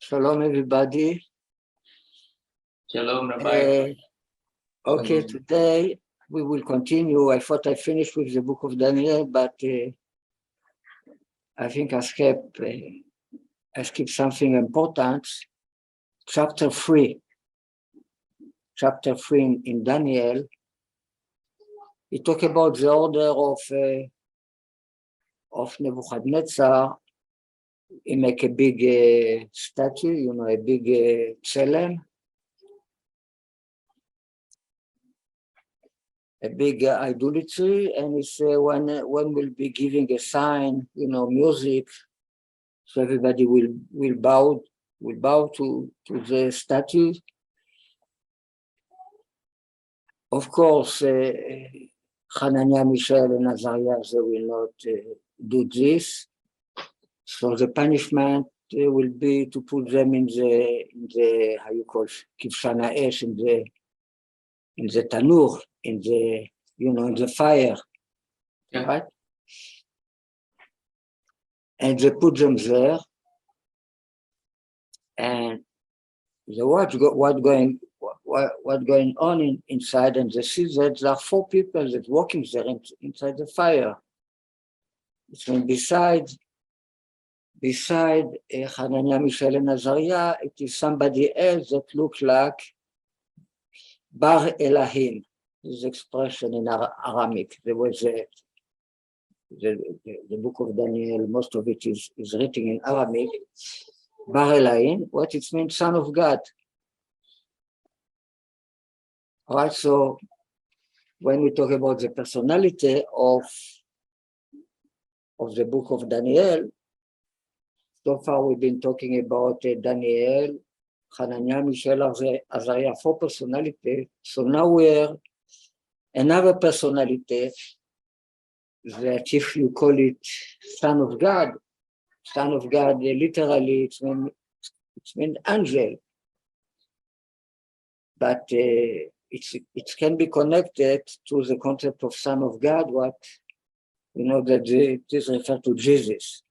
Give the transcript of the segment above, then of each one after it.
Shalom, everybody. Shalom, Rabbi. Okay, today we will continue. I thought I finished with the book of Daniel, but I think I skipped something important. Chapter 3 in Daniel. He talk about the order of Nebuchadnezzar. He make a big statue, a big tselem, a big idolatry, and he say when we'll be giving a sign, music, so everybody will bow to the statue. Of course, Hananiah, Mishael, and Azariah, they will not do this. So the punishment will be to put them in the how you call kivshana esh, in the tanur, in the fire, Yeah. right? And they put them there, and what's going on inside, and they see that there are 4 people that walking there inside the fire. So beside Hananiah, Mishael, and Azariah, it is somebody else that looks like Bar Elahin. This expression in Aramaic. There was the book of Daniel, most of it is written in Aramaic. Bar Elahin, what it means, son of God. All right, so when we talk about the personality of the book of Daniel, so far we've been talking about Daniel, Hananiah, Mishael, Azariah, 4 personalities. So now we're another personality that, if you call it son of God, literally it means angel, but it can be connected to the concept of son of God, that it is referred to Jesus.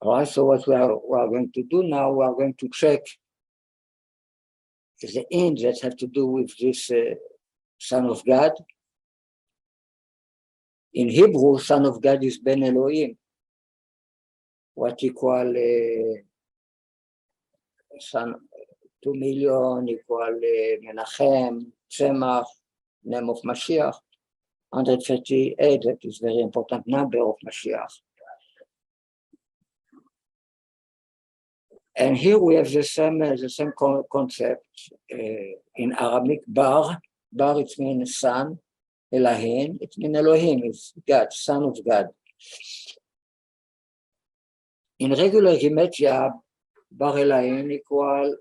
All right, so what we are going to do now, we are going to check the ends that have to do with this son of God. In Hebrew, son of God is Ben Elohim, what equal son 2 million, equal Menachem, Tzemach, name of Mashiach, 138, that is very important number of Mashiach. And here we have the same concept in Aramaic. Bar, it means son. Elahin, it means Elohim, is God, son of God. In regular Gematria, Bar Elahin equal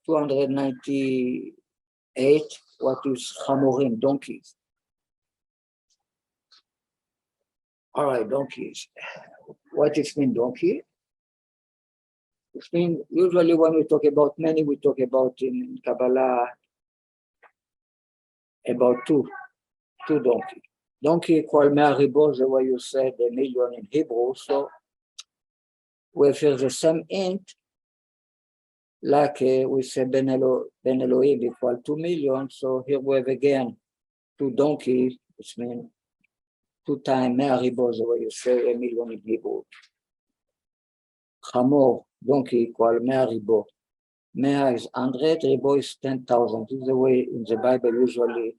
298, what is Chamorim, donkeys. All right, donkeys. What it means, donkey? It means, usually when we talk about many, we talk about in Kabbalah about two donkeys. Donkey equal 100 ribo, the way you said, 1 million in Hebrew. So we have the same int, like we say Ben Elohim equal 2 million. So here we have again 2 donkeys, which means 2 times 100 ribo, the way you say, 1 million in Hebrew. Chamor, donkey equal 100 ribo. 100 is 100, ribo is 10,000. This is the way in the Bible usually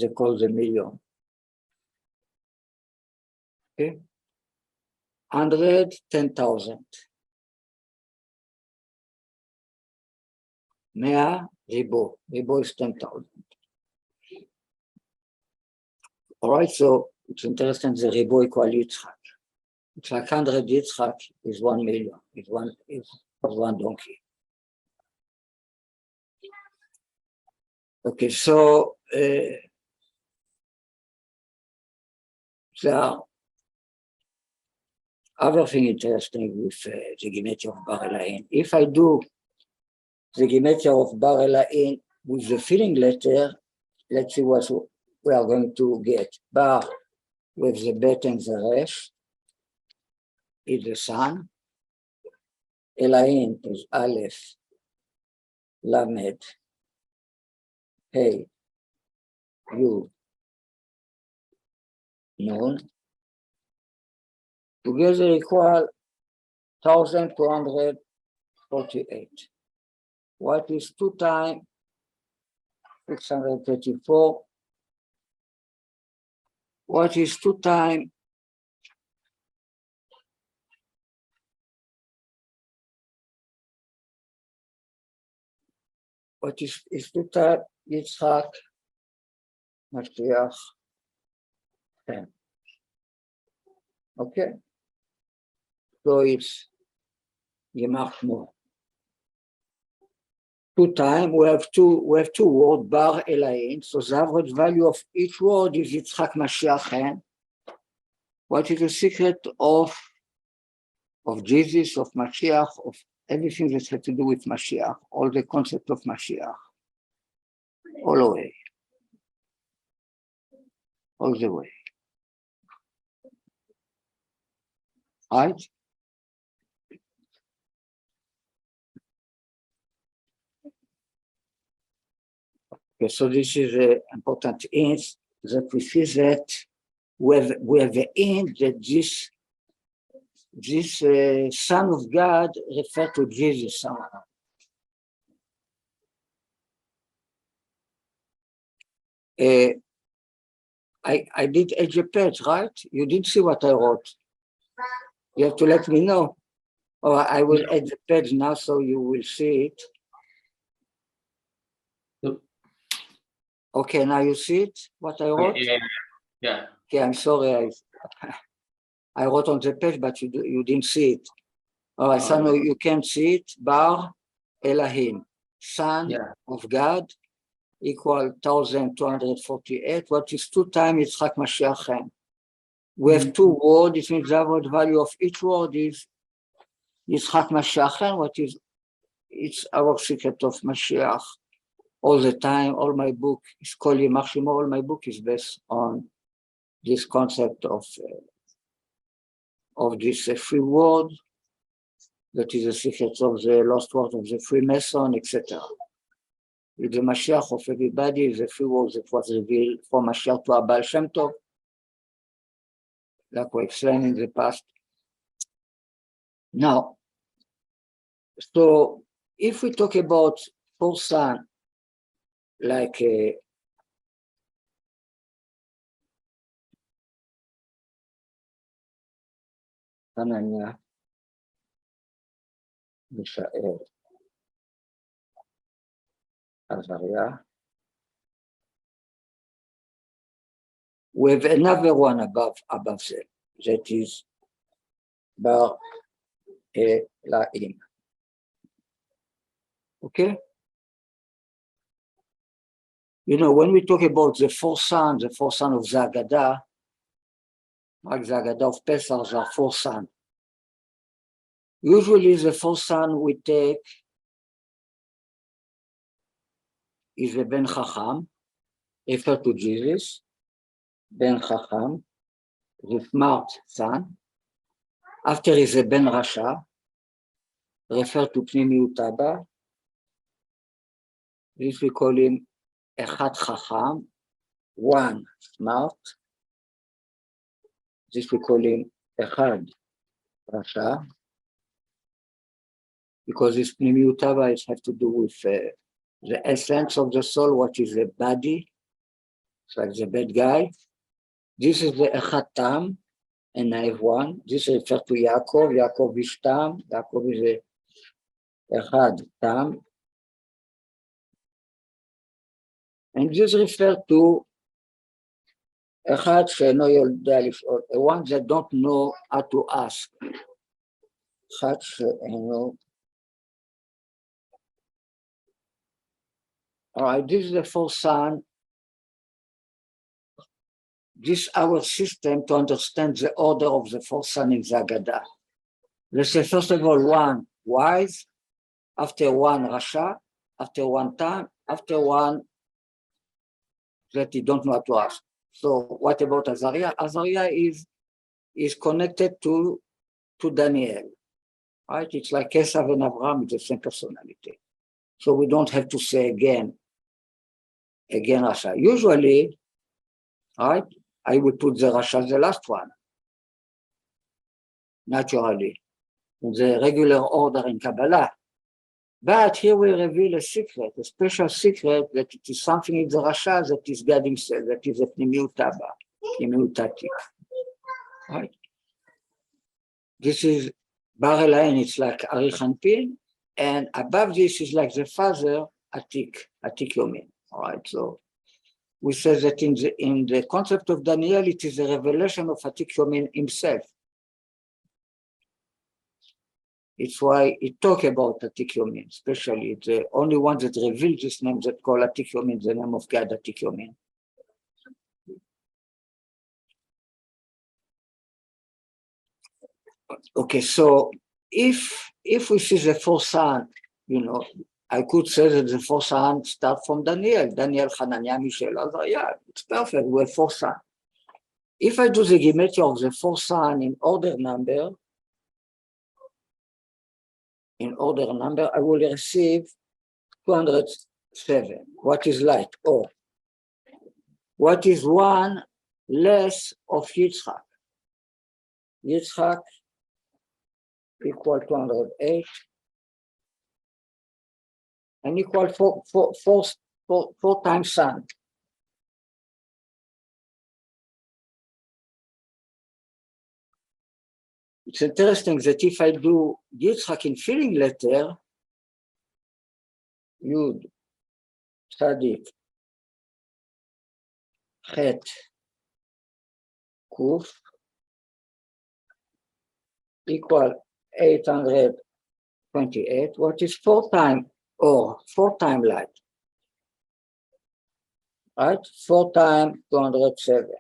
they call the million. Okay? 100, 10,000. 100, ribo. Ribo is 10,000. All right, so it's interesting, the ribo equal Yitzchak. It's like 100 Yitzchak is 1 million. Is one donkey. Okay, so there are other thing interesting with the Gematria of Bar Elahin. If I do the Gematria of Bar Elahin with the filling letter, let's see what we are going to get. Bar with the bet and the resh is the sun. Elahin is Aleph, Lamed, Hey, Yud, Nun. Together equal 1,248. What is 2 times 634? What is 2 times what is 2 times Yitzhak Mashiach 10? Okay, so it's Gematria. 2 times we have two words, bar Elahin. So the average value of each word is Yitzhak Mashiach 10. What is the secret of Jesus, of Mashiach, of everything that has to do with Mashiach, all the concept of Mashiach, all the way, all the way. Right? Okay, so this is an important hint that we see that we have the hint that this Son of God refers to Jesus somehow. I did edge a page, right? You didn't see what I wrote. You have to let me know. Or I will edge the page now so you will see it. Okay, now you see it, what I wrote? Yeah. Okay, I'm sorry. I wrote on the page, but you didn't see it. All right, so now you can see it. Bar Elahin, Son of God, equal 1,248. What is 2 times Yitzhak Mashiach? We have 2 words. It means the average value of each word is Yitzhak Mashiach. What is? It's our secret of Mashiach. All the time, all my book is called Yemachimo. All my book is based on this concept of this free word. That is the secret of the lost word of the Freemason, etc. The Mashiach of everybody is the free word that was revealed from Mashiach to Abal Shem Tov, like we explained in the past. Now, so if we talk about 4 sons, like Hananiah, Mishael, Azariah, we have another one above them, that is Bar Elahin. Okay? You know, when we talk about the 4 sons of Zagadah, like the Agadah of Pesach, there are 4 sons. Usually the 4th son we take is the Ben Chacham, refer to Jesus, Ben Chacham, the smart son. After is the Ben Rasha, refer to Pnimi Utaba. This we call him Echad Chacham, 1 smart. This we call him Echad Rasha, because this Pnimi Utaba has to do with the essence of the soul, what is the body. It's like the bad guy. This is the Echad Tam, and I have 1. This refers to Yaakov. Yaakov is Tam. Yaakov is the Echad Tam. And this refers to Echad She'eno Yodea Lish'ol, the ones that don't know how to ask. Echad She'eno. All right, this is the 4th son. This is our system to understand the order of the 4th son in Zagadah. Let's say, first of all, 1 wise, after 1 Rasha, after 1 Tam, after 1 that he don't know how to ask. So what about Azariah? Azariah is connected to Daniel. right? It's like Esav and Abraham, it's the same personality. So we don't have to say again Rasha. Usually, right, I would put the Rasha as the last one, naturally, in the regular order in Kabbalah. But here we reveal a secret, a special secret, that it is something in the Rasha that is God himself, that is a Pnimiut Abba, Pnimiut Atik. Right? This is Bar Elahin, it's like Arich Anpin, and above this is like the father, Atik Yomin. All right, so we say that in the concept of Daniel, it is a revelation of Atik Yomin himself. It's why it talks about Atik Yomin, especially the only one that reveals this name that call Atik Yomin, the name of God, Atik Yomin. Okay, so if we see the four sons, I could say that the four sons start from Daniel, Hananiah, Mishael, Azariah. It's perfect, we have four sons. If I do the Gematria of the four sons in order number, I will receive 207. What is light? Or what is one less of Yitzchak? Yitzchak equal 208 and equal four times sun. It's interesting that if I do Yitzchak in filling letter, Yud, Tzadik, Het, Kuf, equal 828, what is four times light, right? 4 times 207.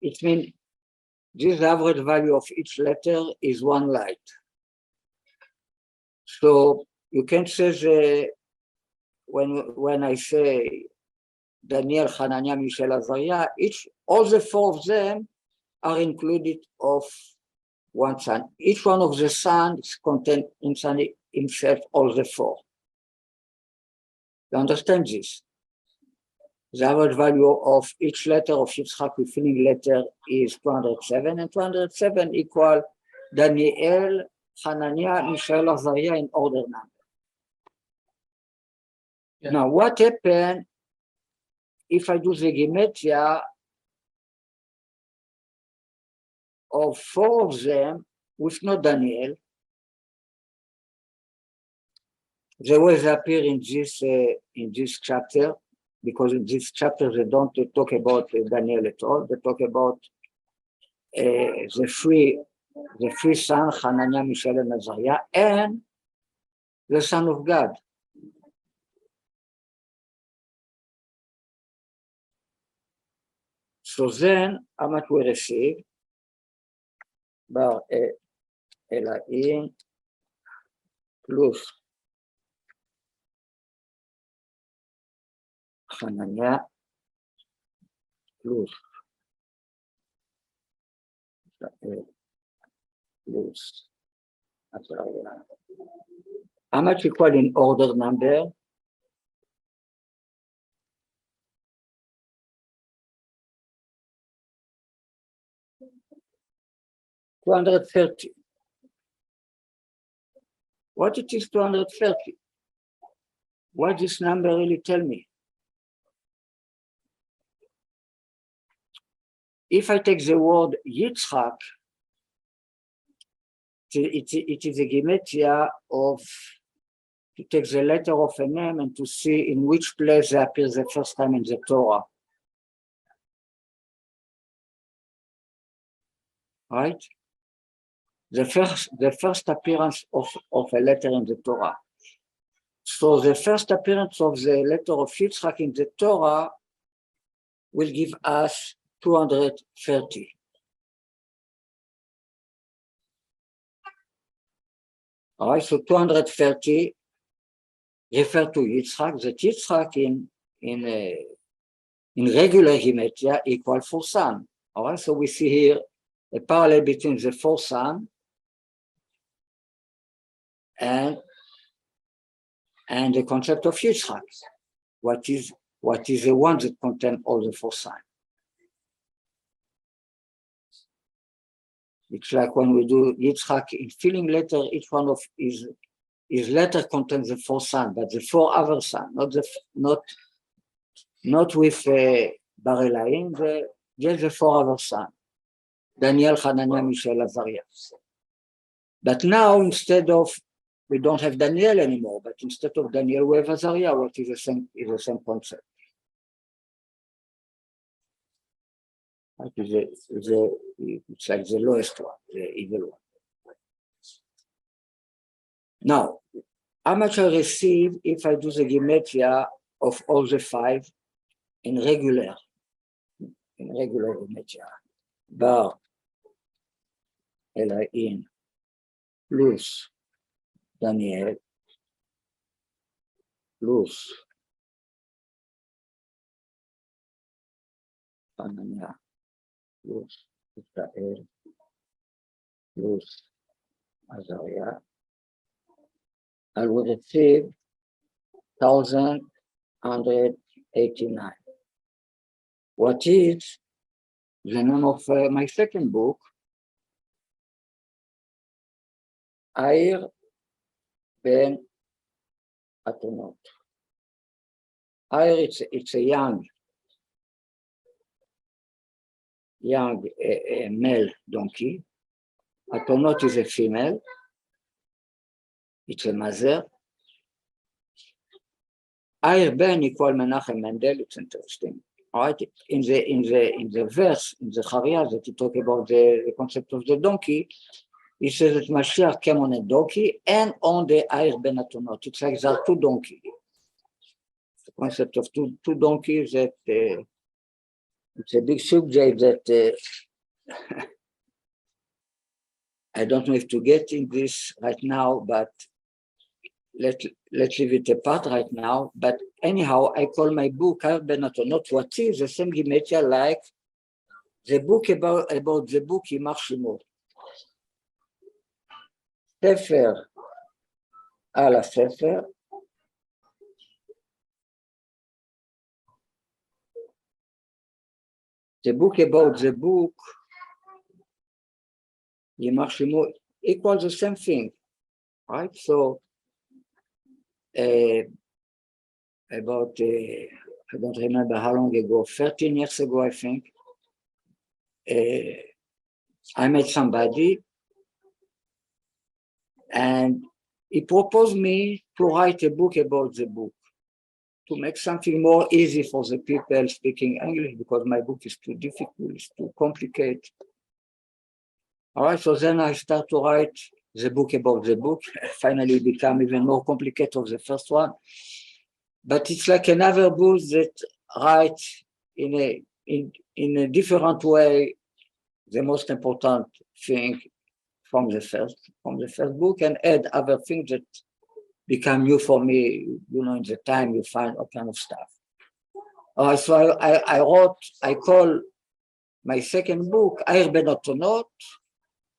It means this average value of each letter is one light. So you can say when I say Daniel, Hananiah, Mishael, Azariah, all the four of them are included of one sun. Each one of the suns contains inside himself all the four. You understand this? The average value of each letter of Yitzchak with filling letter is 207, and 207 equal Daniel, Hananiah, Mishael, Azariah in order number. Yeah. Now, what happened if I do the Gematria of 4 of them with no Daniel? They always appear in this chapter, because in this chapter they don't talk about Daniel at all. They talk about the three sons, Hananiah, Mishael, and Azariah, and the Son of God. So then, how much we receive? Bar Elahin plus Hananiah plus Azariah. How much equal in order number? $230. What it is 230? What this number really tell me? If I take the word Yitzchak, it is a Gematria of to take the letter of a name and to see in which place they appear the first time in the Torah. Right? The first appearance of a letter in the Torah. So the first appearance of the letter of Yitzchak in the Torah will give us 230. All right, so 230 refer to Yitzchak. That Yitzchak in regular Gematria equal 4 sun. All right, so we see here a parallel between the four sun and the concept of Yitzhak, what is the one that contains all the four signs. It's like when we do Yitzhak in filling letter, each one of his letter contains the four signs, but the four other signs, not with Bar Elahin, just the four other signs. Daniel, Hananiah, Mishael, Azariah. But now, instead of, we don't have Daniel anymore, but instead of Daniel, we have Azariah, what is the same concept. It's like the lowest one, the evil one. Now, how much I receive if I do the Gematria of all the five in regular Gematria? Bar, Elahin, plus Daniel, plus Hananiah, plus Israel, plus Azariah, I will receive 1,189. What is the name of my second book? Ariel ben Atonot. Ariel, it's a young male donkey. Atonot is a female. It's a mother. Ariel ben equal Menachem Mendel. It's interesting. All right. In the verse in the Charia that he talk about the concept of the donkey, he says that Mashiach came on a donkey and on the Ariel ben Atonot. It's like there are two donkeys. The concept of two donkeys that it's a big subject that I don't know if to get in this right now, but let's leave it apart right now. But anyhow, I call my book Ariel ben Atonot. What is the same Gematria like the book about the book Yimach Shimo. ספר על הספר, the book about the book, Yimach Shimo, equals the same thing, right? So, about, I don't remember how long ago, 13 years ago, I think, I met somebody and he proposed me to write a book about the book, to make something more easy for the people speaking English, because my book is too difficult, it's too complicated. All right, so then I start to write the book about the book. Finally become even more complicated of the first one. But it's like another book that writes in a different way the most important thing from the first book, and add other things that become new for me. You know, in the time you find all kind of stuff. So I call my second book Ariel ben Atonot,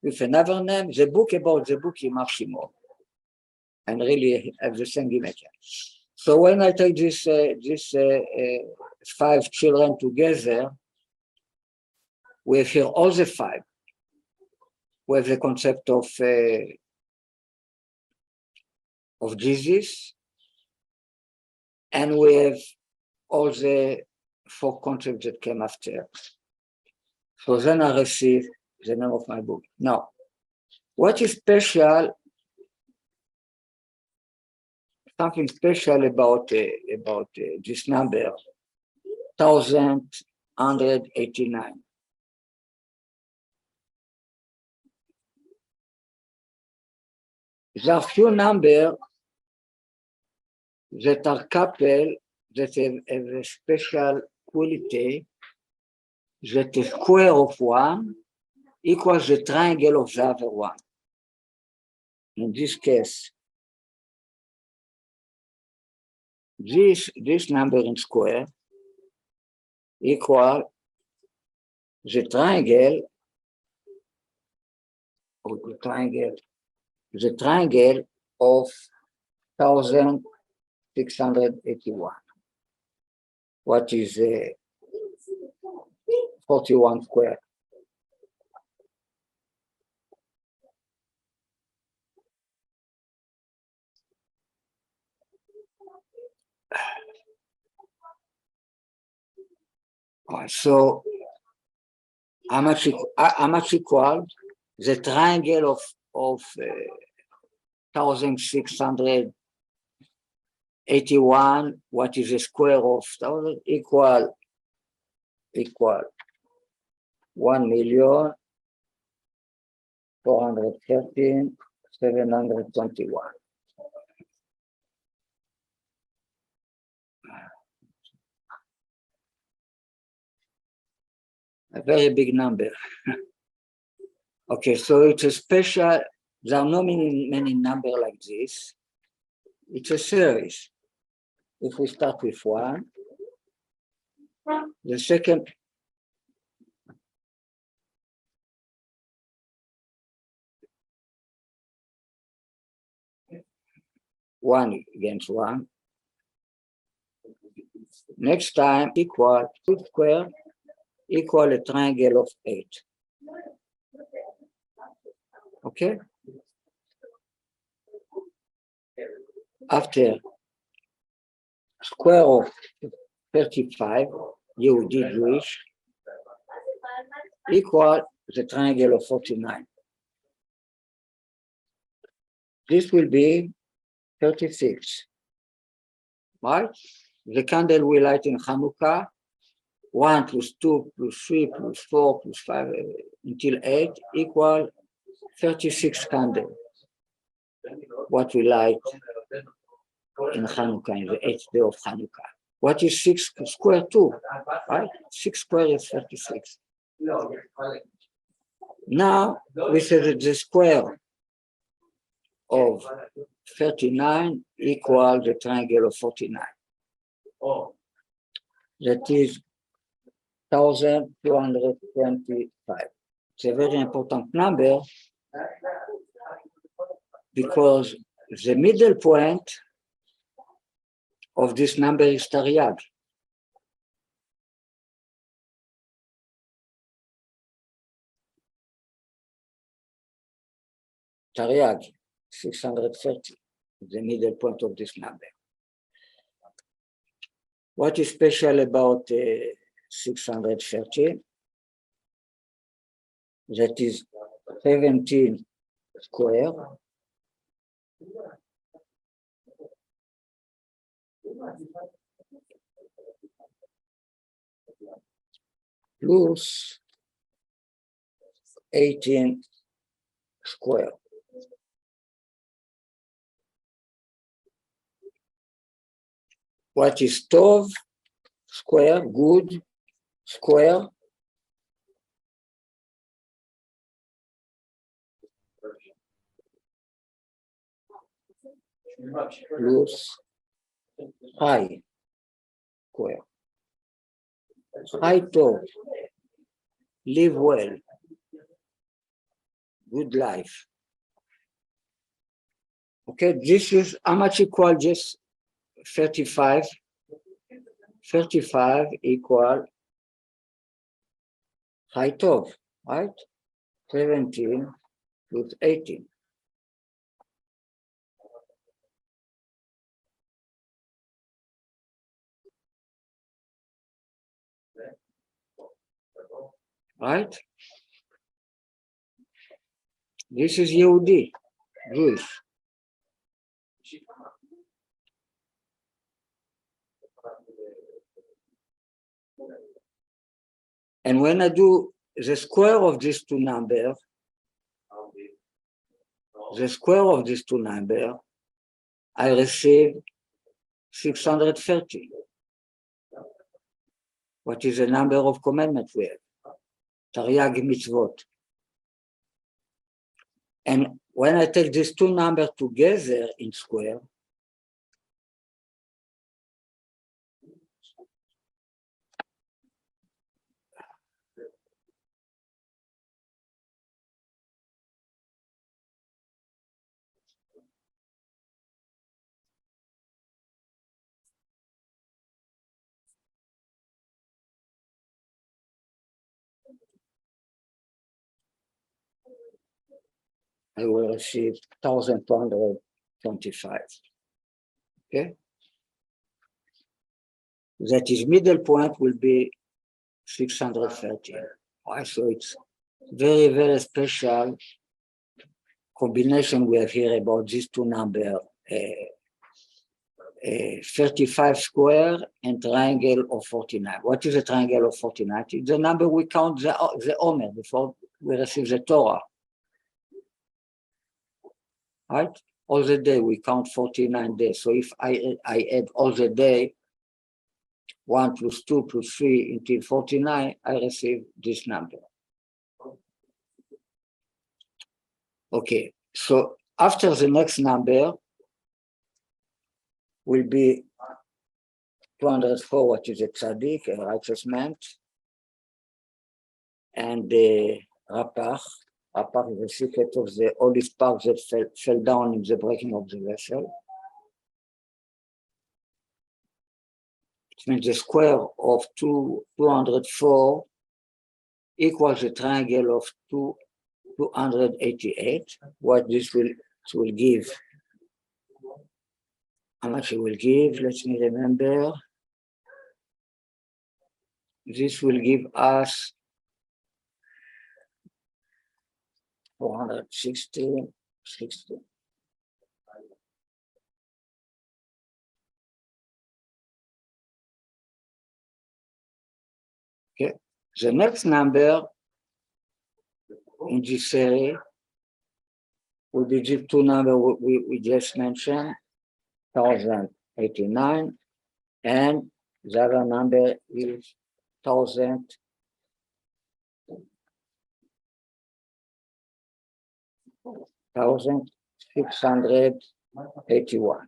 with another name, the book about the book Yimach Shimo, and really have the same Gematria. So when I take this 5 children together, we have here all the 5. We have the concept of Jesus, and we have all the 4 concepts that came after. So then I receive the name of my book. Now, what is special? Something special about this number, 1,189. There are few numbers that are coupled that have a special quality, that the square of one equals the triangle of the other one. In this case, this number in square equal the triangle of the triangle of 1681. What is 41 square? So how much equal the triangle of 1681? What is the square of 1000? Equal 1,413,721. A very big number. Okay, so it's a special, there are not many numbers like this. It's a series. If we start with 1, the second, one against 1. Next time, equal 2 square equal a triangle of 8. Okay? After square of 35, Yehudi Jewish, equal the triangle of 49. This will be 36, right? The candle we light in Hanukkah, 1 plus 2 plus 3 plus 4 plus 5 until 8 equal 36 candles. What we light in Hanukkah, in the 8th day of Hanukkah. What is 6 square 2, right? 6 square is 36. Now, we say that the square of 39 equal the triangle of 49. That is 1,225. It's a very important number because the middle point of this number is Taryag. Taryag, 630, the middle point of this number. What is special about 630? That is 17 square plus 18 square. What is Tov square, good square, plus high square. High Tov, live well, good life. Okay, this is how much equal just 35. 35 equal high Tov, right? 17 plus 18. Right? This is Yehudi, Jewish. And when I do the square of these two numbers, I receive 630. What is the number of commandments we have? Taryag mitzvot. And when I take these two numbers together in square, I will receive 1,225. Okay? That is middle point will be 630. Right? So it's very, very special combination we have here about these two numbers. 35 square and triangle of 49. What is a triangle of 49? It's the number we count the Omer before we receive the Torah. Right? All the day we count 49 days. So if I add all the day, 1 plus 2 plus 3 until 49, I receive this number. Okay, so after the next number will be 204, what is a tzaddik, a righteous man, and the rapach. Rapach is the secret of the holy spark that fell down in the breaking of the vessel. It means the square of 204 equals the triangle of 288. What this will give? How much it will give? Let me remember. This will give us 460. Okay. The next number in this series will be the two numbers we just mentioned, 1,089, and the other number is 1,681.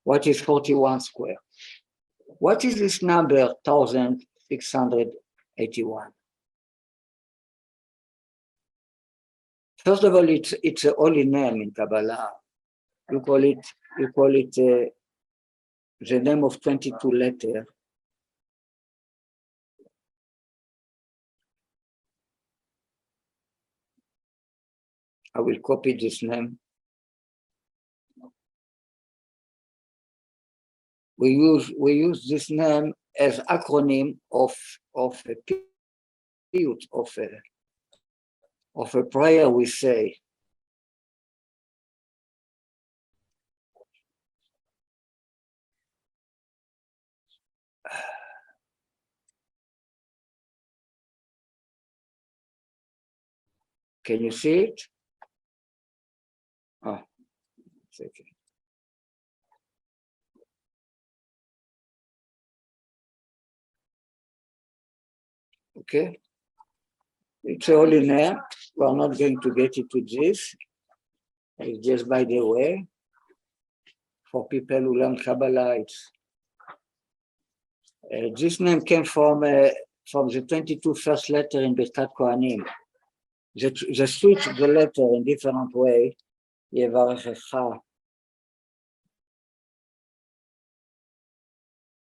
What is 41 square? What is this number 1,681? First of all, it's a holy name in Kabbalah. You call it the name of 22 letters. I will copy this name. We use this name as acronym of a piyut, of a prayer we say. Can you see it? Oh, second. Okay. It's a holy name. We are not going to get into this. It's just by the way. For people who learn Kabbalah, this name came from the 22 first letter in Birkat Kohanim. They switch the letter in different way. Yevarechecha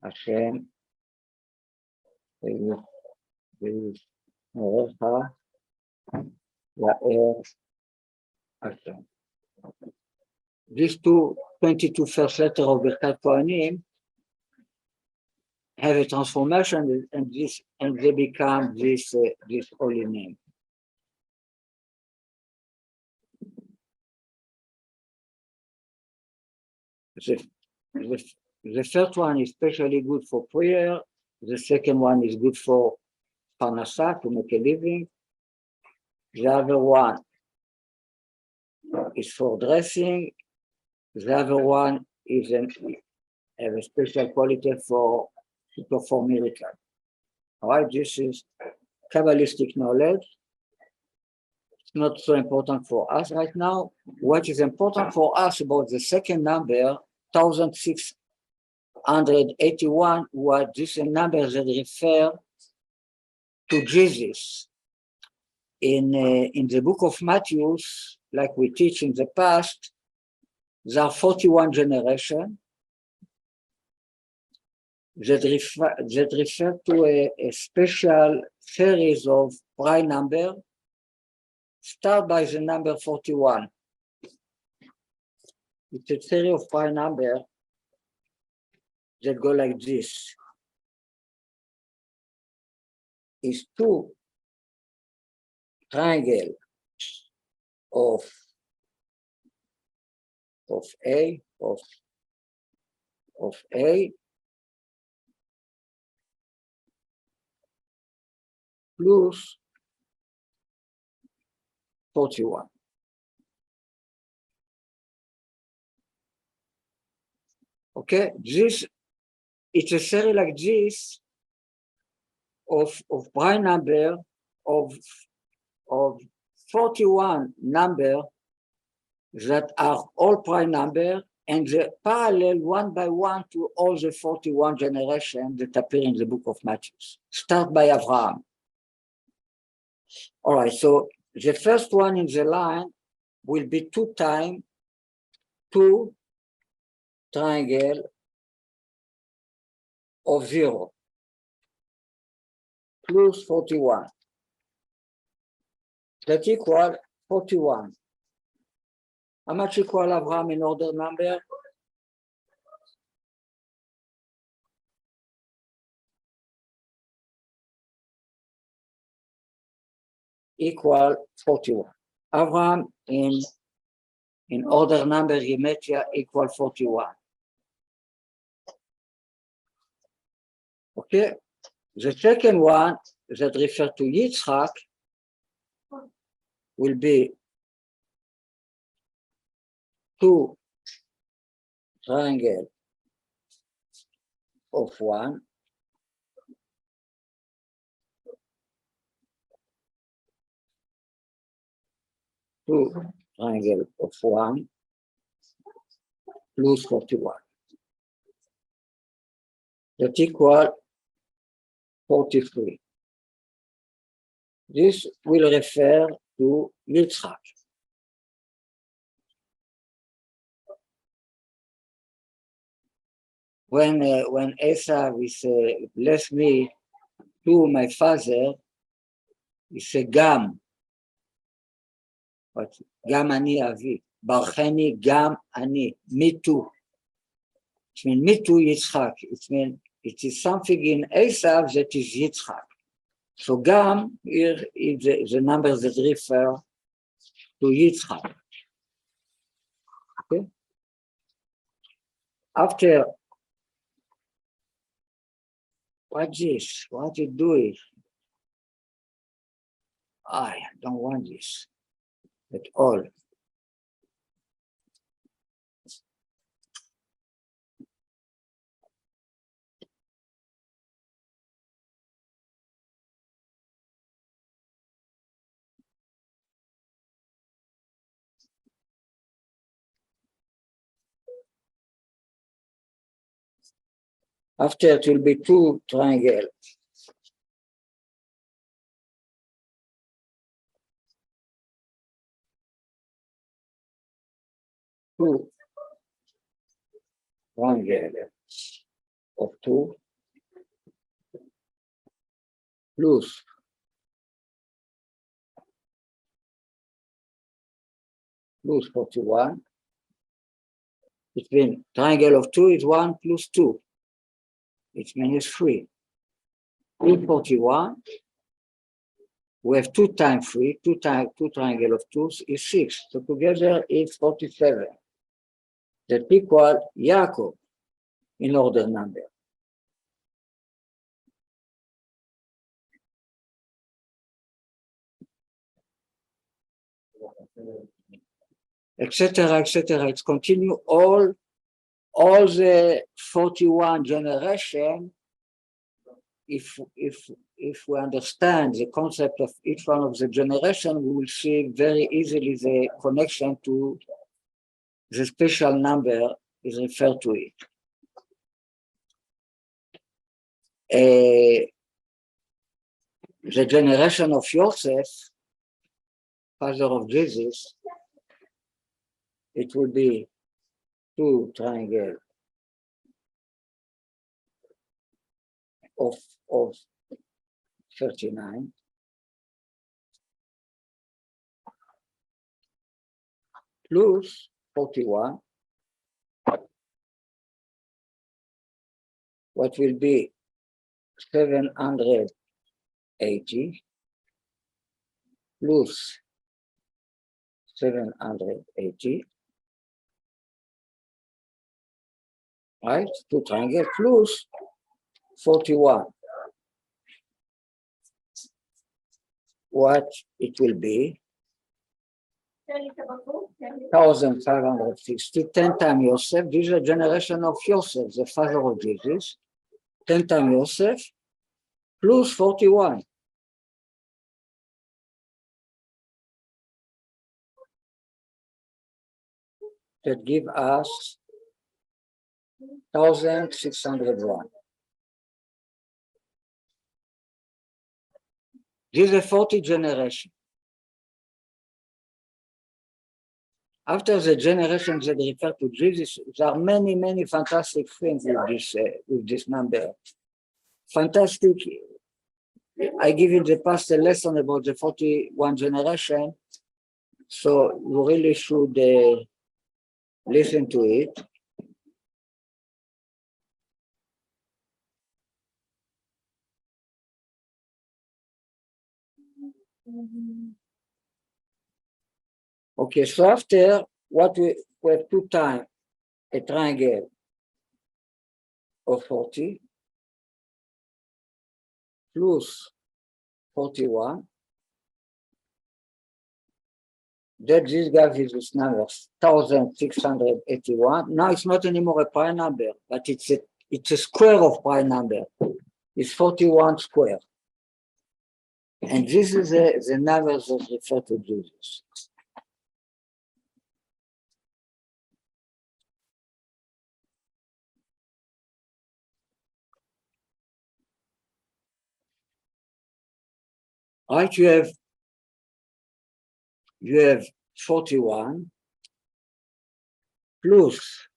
Hashem Yevarechecha Yair Hashem. These 22 first letters of Birkat Kohanim have a transformation, and they become this holy name. The first one is especially good for prayer. The second one is good for parnasa, to make a living. The other one is for dressing. The other one is have a special quality to perform miracles. All right, this is Kabbalistic knowledge. It's not so important for us right now. What is important for us about the second number, 1,681, what this number that refer to Jesus. In the book of Matthew, like we teach in the past, there are 41 generations that refer to a special series of prime number start by the number 41. It's a series of prime numbers that go like this. It's two triangles of A plus 41. Okay, this it's a series like this of prime number of 41 number that are all prime number and they parallel one by one to all the 41 generations that appear in the book of Matthew. Start by Abraham. All right, so the first one in the line will be 2 times 2 triangle of 0 plus 41. That equal 41. How much equal Abraham in order number? Equal 41. Abraham in order number Gematria equal 41. Okay, the second one that refers to Yitzhak will be 2 triangle of 1 2 triangle of 1 plus 41. That equal 43. This will refer to Yitzhak. When Esav is bless me to my father, he said Gam. But Gam ani avi. Barcheni Gam ani. Me too. It means me too Yitzhak. It means it is something in Esav that is Yitzhak. So Gam here is the number that refer to Yitzhak. Okay. After what's this? What you doing? I don't want this at all. After it will be 2 triangles. Two triangles of 2 plus 41. It means triangle of 2 is 1 plus 2. It means 3. In 41, we have 2 times 3, 2 triangle of 2 is 6. So together it's 47. That equal Yaakov in order number. Etc. It's continue all the 41 generation. If we understand the concept of each one of the generation, we will see very easily the connection to the special number is referred to it. The generation of Joseph, father of Jesus, it will be 2 triangles of 39 plus 41, what will be 780 plus 780, right? Two triangle plus 41. What it will be? 1,560, 10 times Yosef. This is a generation of Yosef, the father of Jesus. 10 times Yosef plus 41. That give us 1,601. This is a 40 generation. After the generations that refer to Jesus, there are many, many fantastic things with this number. Fantastic. I give in the past a lesson about the 41 generation, so you really should listen to it. Okay, so after what we have two times a triangle of 40 plus 41, that this gives this number 1,681. Now it's not anymore a prime number, but it's a square of prime number. It's 41 square. And this is the number that refer to Jesus. Right, you have 41 plus,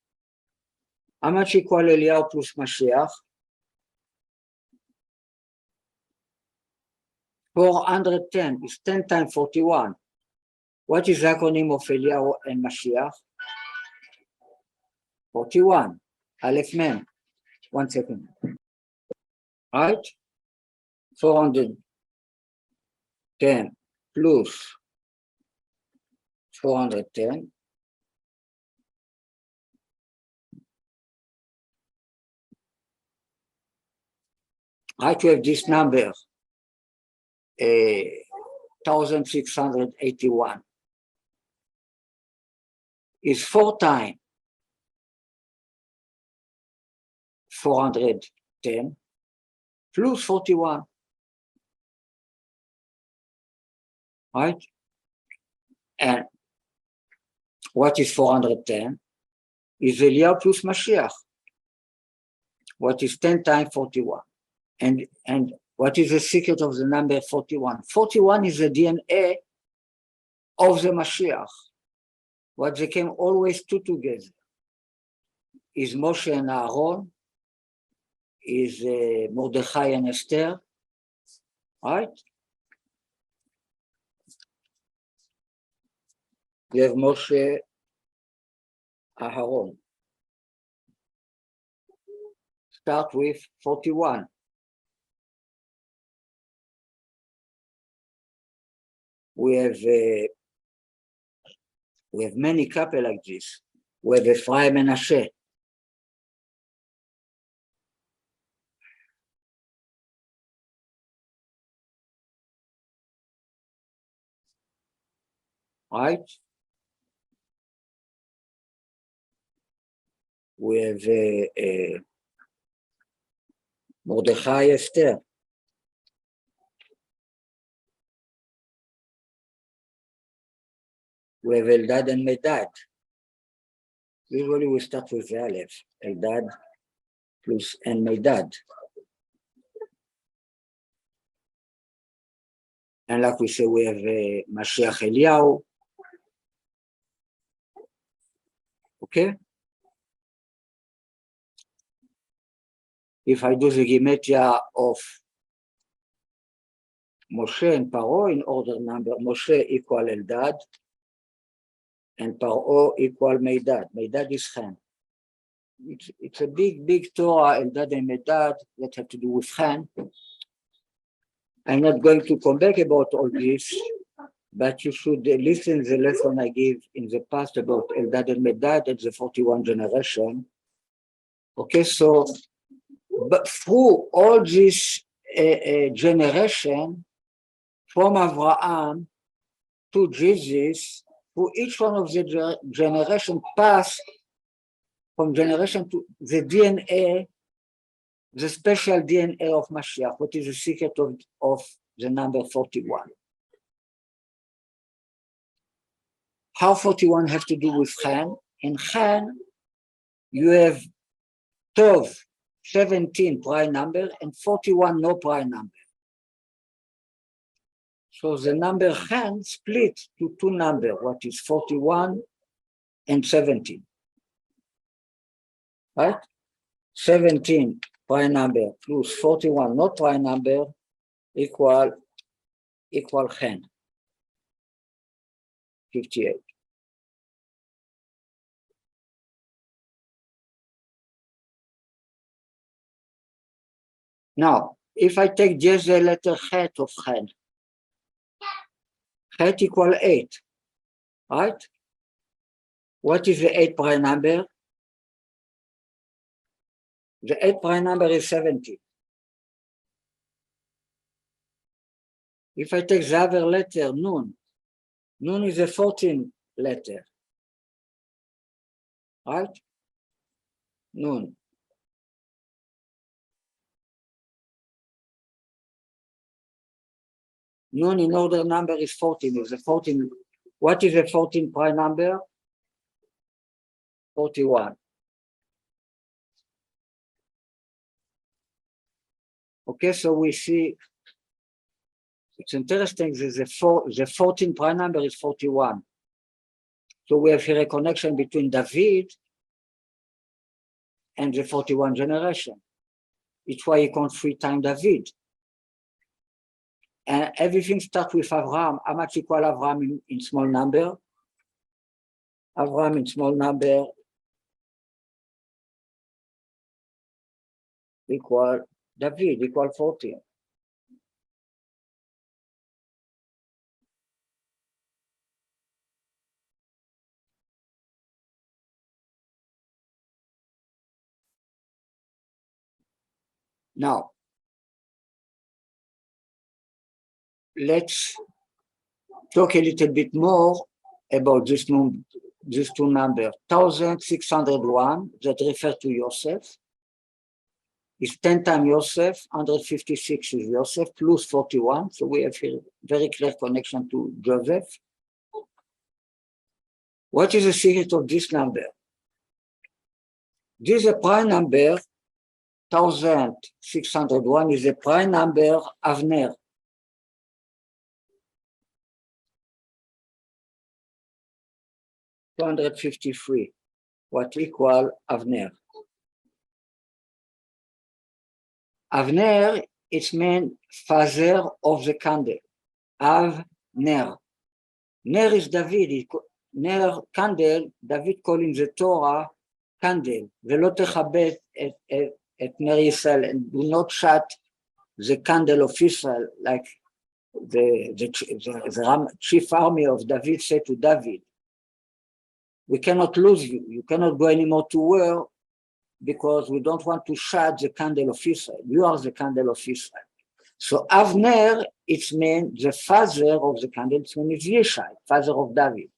how much equal Eliyahu plus Mashiach? 410 is 10 times 41. What is the acronym of Eliyahu and Mashiach? 41. Aleph Mem. 1 second. Right? 410 plus 410. Right, you have this number, 1,681. Is 4 times 410 plus 41. Right? And what is 410? Is Eliyahu plus Mashiach. What is 10 times 41? And what is the secret of the number 41? 41 is the DNA of the Mashiach. What they came always two together is Moshe and Aaron, is Mordechai and Esther, right? You have Moshe, Aaron. Start with 41. We have many couples like this. We have Ephraim and Asher. Right? We have Mordechai, Esther. We have Eldad and Medad. Usually we start with the Aleph, Eldad plus and Medad. And like we say, we have Mashiach Eliyahu. Okay? If I do the Gematria of Moshe and Paro in order number, Moshe equal Eldad, and Paro equal Meidad. Meidad is Chen. It's a big Torah, Eldad and Meidad, that have to do with Chen. I'm not going to come back about all this, but you should listen to the lesson I gave in the past about Eldad and Meidad and the 41 generation. Okay, so but through all this generation, from Abraham to Jesus, through each one of the generation passed from generation to the DNA, the special DNA of Mashiach. What is the secret of the number 41? How 41 has to do with Chen? In Chen, you have 12, 17 prime number and 41 no prime number. So the number Chen split to two numbers, what is 41 and 17. Right? 17 prime number plus 41 not prime number equal Chen, 58. Now, if I take just the letter Het of Chen, Het equal 8, right? What is the 8 prime number? The 8 prime number is 70. If I take the other letter, Nun is a 14 letter, right? Nun. Nun in order number is 14. Is a 14. What is a 14 prime number? 41. Okay, so we see it's interesting that the 14 prime number is 41. So we have here a connection between David and the 41 generation. It's why you can't 3 times David. And everything starts with Abraham. How much equal Abraham in small number? Abraham in small number equal David, equal 14. Now, let's talk a little bit more about this two numbers. 1601 that refer to Yosef is 10 times Yosef, 156 is Yosef, plus 41. So we have here very clear connection to Joseph. What is the secret of this number? This is a prime number, 1601 is a prime number Avner. $253, what equal Avner. Avner, it's meant father of the candle. Avner. Ner is David. Ner, candle, David calling the Torah candle. ולא תכבה את נר ישראל, and do not shut the candle of Israel, like the chief army of David said to David. We cannot lose you. You cannot go anymore to war because we don't want to shut the candle of Israel. You are the candle of Israel. So Avner, it's meant the father of the candle, it's meant Yishai, father of David.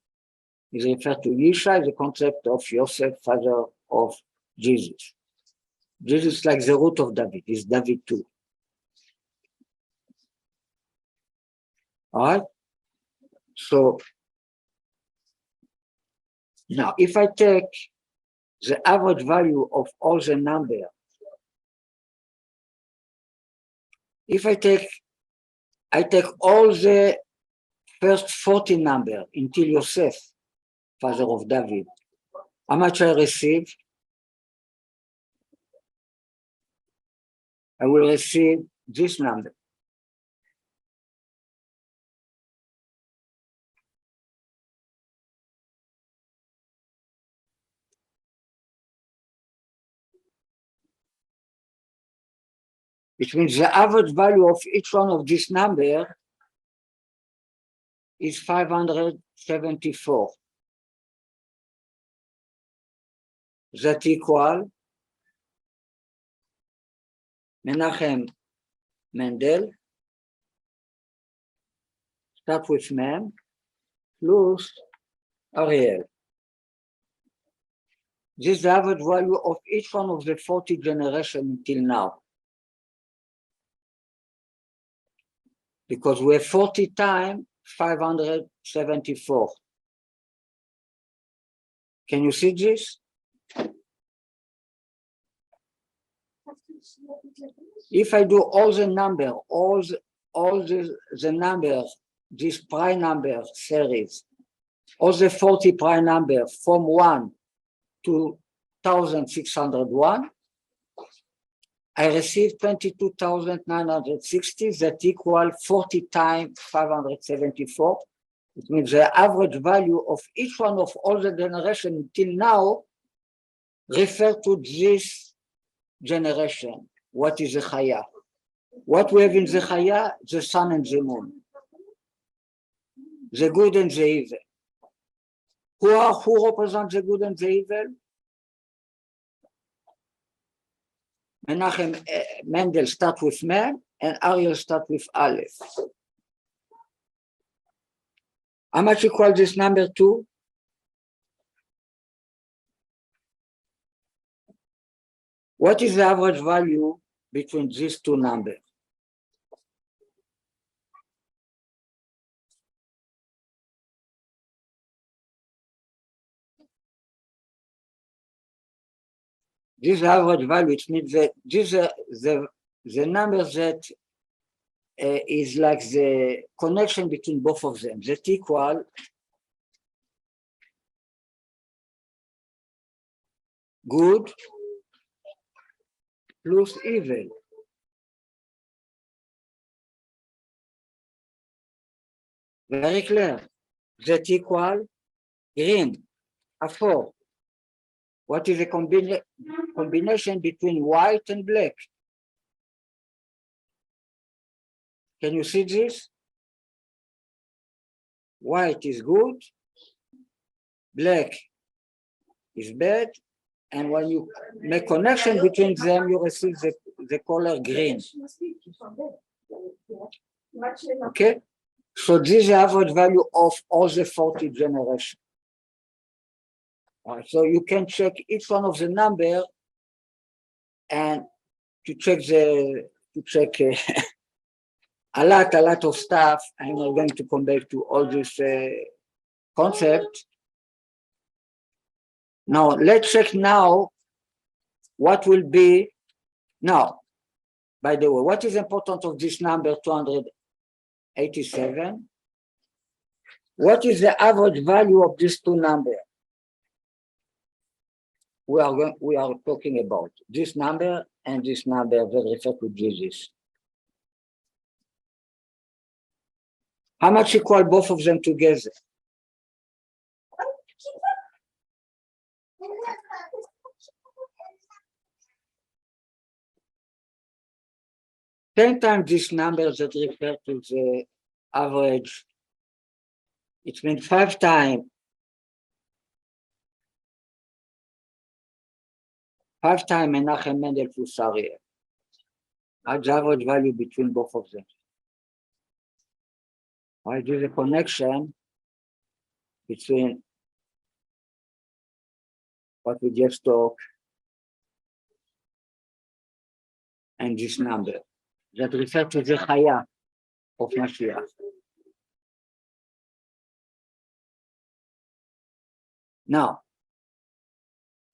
It's referred to Yishai, the concept of Yosef, father of Jesus. Jesus is like the root of David, is David too. All right? So now, if I take the average value of all the numbers, if I take all the first 14 numbers until Yosef, father of David, how much I receive? I will receive this number. Which means the average value of each one of this number is 574. That equal Menachem Mendel, start with Mem, plus Ariel. This is the average value of each one of the 40 generations until now. Because we have 40 times 574. Can you see this? If I do all the number, all the numbers, this prime number series, all the 40 prime numbers from 1 to 1601, I receive 22,960 that equal 40 times 574. It means the average value of each one of all the generations until now refer to this generation. What is the Chaya? What we have in the Chaya? The sun and the moon. The good and the evil. Who represents the good and the evil? Menachem Mendel start with Mem and Ariel start with Aleph. How much equal this number to? What is the average value between these two numbers? This average value, it means that this the number that is like the connection between both of them, that equal good plus evil. Very clear. That equal green, a 4. What is the combination between white and black? Can you see this? White is good, black is bad, and when you make connection between them, you receive the color green. Okay? So this is the average value of all the 40 generations. So you can check each one of the number and to check a lot of stuff. I'm not going to come back to all this concept. Now let's check now what will be now. By the way, what is important of this number 287? What is the average value of these two numbers? We are talking about this number and this number that refer to Jesus. How much equal both of them together? Ten times this number that refer to the average, it means 5 times 5 times Menachem Mendel plus Ariel. That's the average value between both of them. Right, there's a connection between what we just talked and this number that refers to the Chaya of Mashiach.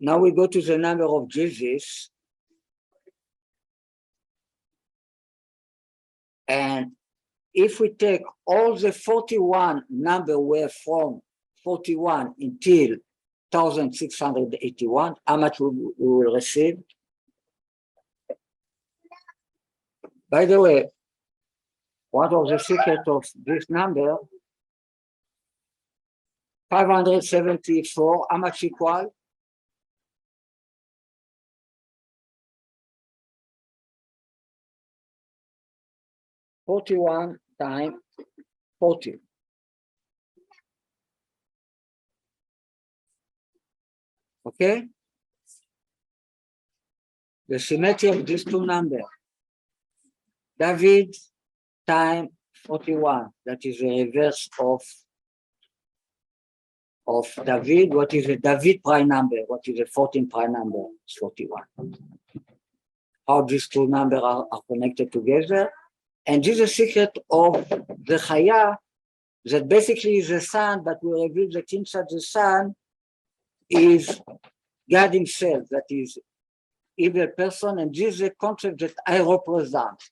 Now we go to the number of Jesus, and if we take all the 41 number were from 41 until 1681, how much we will receive? By the way, one of the secrets of this number, 574, how much equal? 41 times 40. Okay? The symmetry of these two numbers. David times 41. That is the reverse of David. What is a David prime number? What is a 14 prime number? It's 41. How these two numbers are connected together. And this is the secret of the Chaya, that basically is the sun, but we reveal that inside the sun is God himself, that is evil person, and this is a concept that I represent.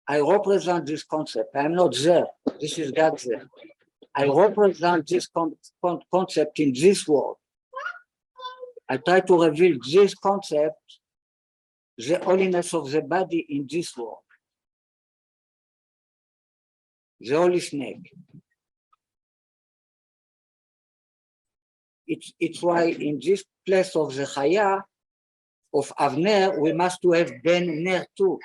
I represent this concept. I'm not there. This is God there. I represent this concept in this world. I try to reveal this concept, the holiness of the body in this world. The holy snake. It's why in this place of the Chaya of Avner, we must to have Ben Ner too.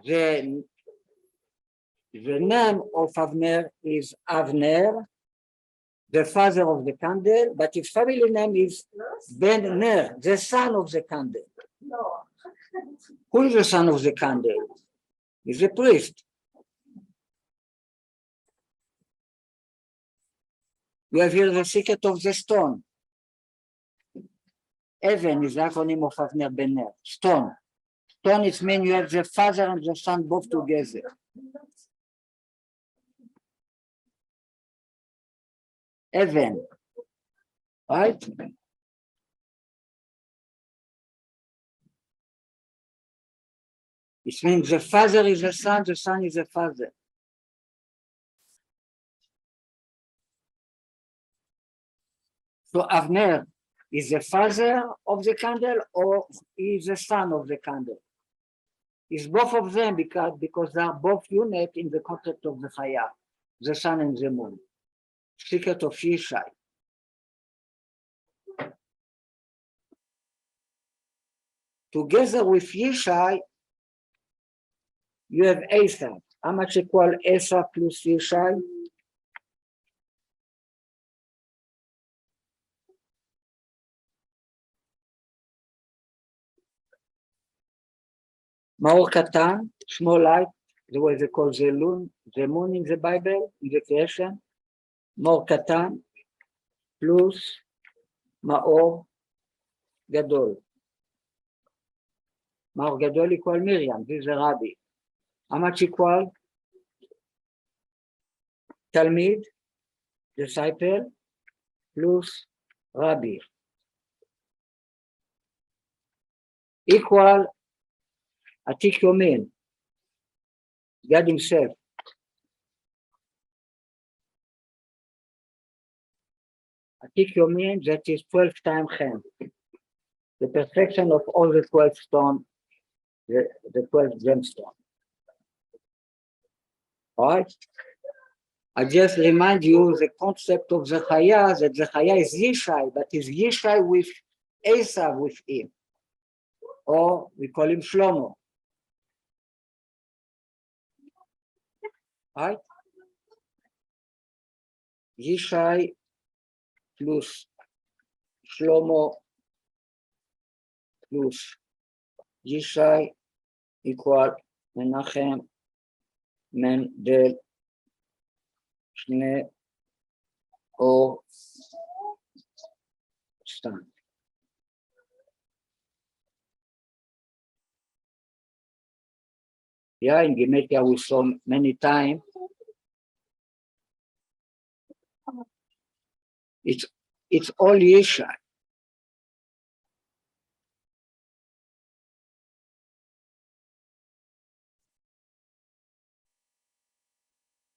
The name of Avner is Avner, the father of the candle, but his family name is Ben Ner, the son of the candle. Who is the son of the candle? He's a priest. You have here the secret of the stone. Even is the acronym of Avner Ben Ner. Stone. Stone, it means you have the father and the son both together. Even, right? It means the father is the son is the father. So Avner is the father of the candle or is the son of the candle? It's both of them because they are both unit in the concept of the Chaya, the sun and the moon. Secret of Yishai. Together with Yishai, you have Asa. How much equal Asa plus Yishai? Maor Katan, small light, the way they call the moon in the Bible, in the creation. Maor Katan plus Maor Gadol. Maor Gadol equal Miriam, this is the Rabbi. How much equal? Talmid, disciple, plus Rabbi. Equal Atik Yomin, God himself. Atik Yomin, that is 12 times Chen. The perfection of all the 12 stones, the 12 gemstones. All right? I just remind you the concept of the Chaya, that the Chaya is Yishai, but is Yishai with Esav with him. Or we call him Shlomo. Right? Yishai plus Shlomo plus Yishai equal Menachem Mendel Shne Or Stan. Yeah, in Gematria we saw many times. It's all Yishai.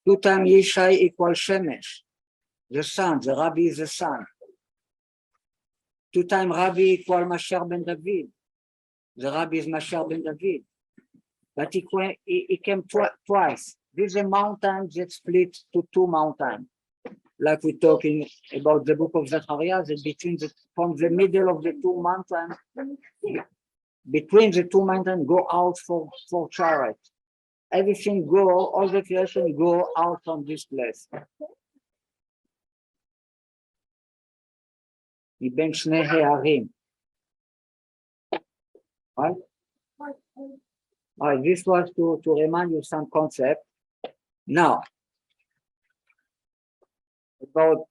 Two times Yishai equals Shemesh, the sun, the Rabbi is the sun. Two times Rabbi equals Mashiach ben David, the Rabbi is Mashiach ben David. But he came twice. This is a mountain that split to two mountains. Like we're talking about the book of Zechariah, that from the middle of the two mountains, between the two mountains go out for chariot. Everything go, all the creation go out from this place. מבין שני הערים. Right? Right, this was to remind you some concept. Now, about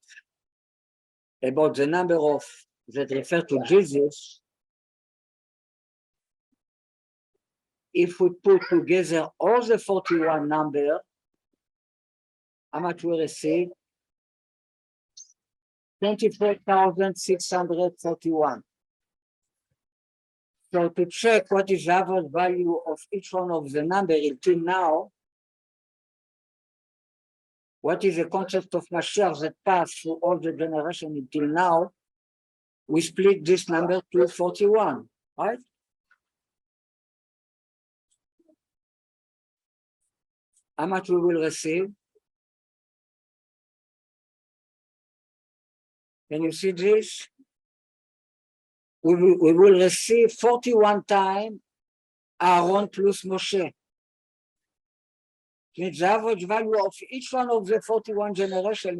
the number of that refer to Jesus, if we put together all the 41 number, how much we receive? 24,641. So to check what is the average value of each one of the number until now, what is the concept of Mashiach that passed through all the generations until now, we split this number to 41, right? How much we will receive? Can you see this? We will receive 41 times Aaron plus Moshe. The average value of each one of the 41 generations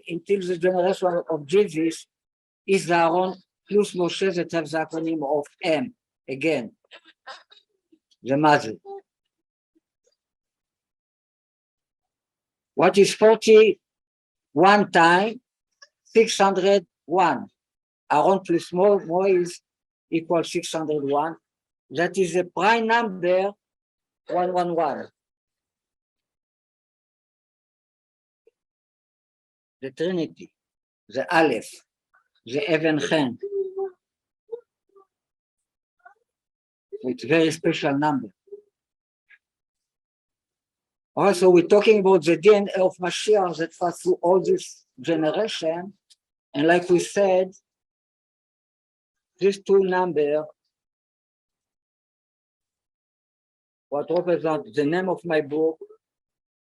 until the generation of Jesus is Aaron plus Moshe that have the acronym of M. Again, the mother. What is 41 times 601? Aaron plus Mo is equal 601. That is the prime number 111. The Trinity, the Aleph, the Even Chen. It's a very special number. Also, we're talking about the DNA of Mashiach that passed through all this generation. And like we said, these two numbers, what represent the name of my book,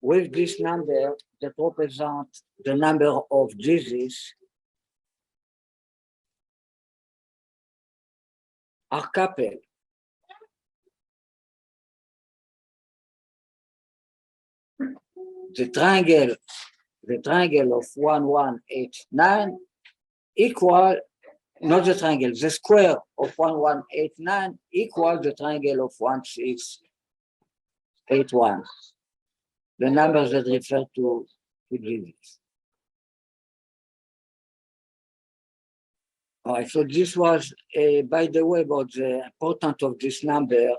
with this number that represent the number of Jesus, are coupled. The triangle of 1189 equal, not the triangle, the square of 1189 equal the triangle of 1681. The numbers that refer to Jesus. All right, so this was, by the way, about the importance of this number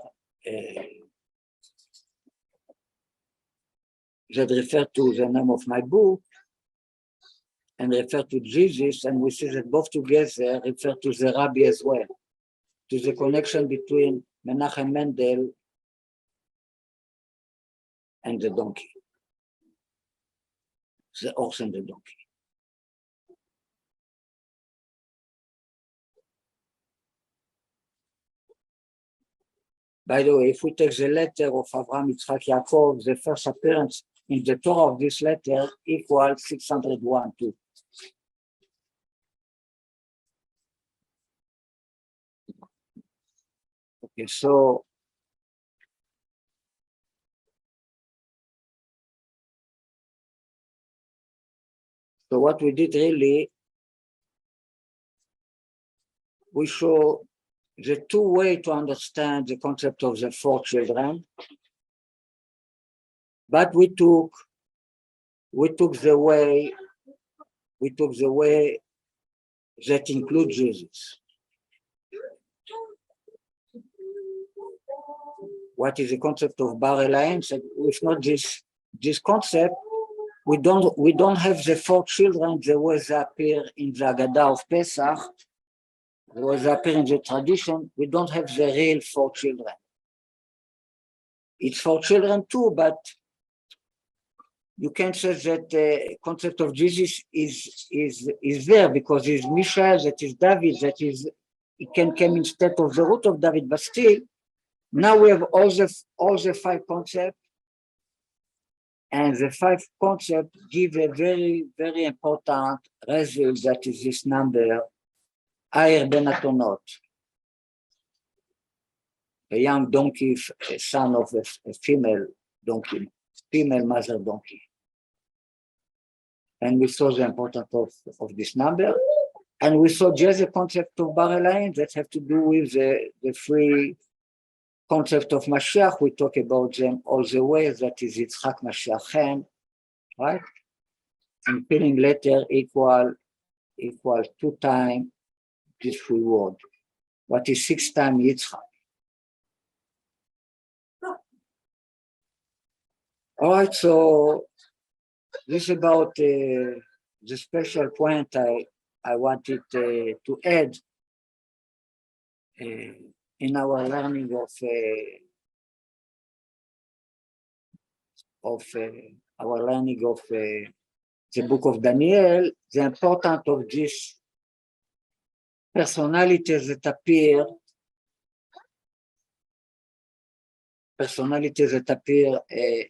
that refer to the name of my book and refer to Jesus, and we see that both together refer to the Rabbi as well, to the connection between Menachem Mendel and the donkey, the horse and the donkey. By the way, if we take the letter of Avraham, Yitzchak, Yaakov, the first appearance in the Torah of this letter equals 601 too. Okay, so what we did really, we show the two ways to understand the concept of the four children, but we took the way that includes Jesus. What is the concept of Bar Elahin? So if not this concept, we don't have the four children the way they appear in the Haggadah of Pesach, the way they appear in the tradition. We don't have the real four children. It's four children too, but you can't say that the concept of Jesus is there because it's Mishael, that is David, that is, it can come instead of the root of David, but still, now we have all the five concepts, and the five concepts give a very, very important result, that is this number, Ayer Ben Atonot. a young donkey, a son of a female donkey, female mother donkey. And we saw the importance of this number. And we saw just the concept of Bar Elahin that have to do with the three concept of Mashiach. We talk about them all the way, that is Yitzchak Mashiach Chen, right? And filling letter equal 2 times this three word. What is 6 times Yitzchak? All right, so this is about the special point I wanted to add in our learning of the book of Daniel, the importance of these personalities that appear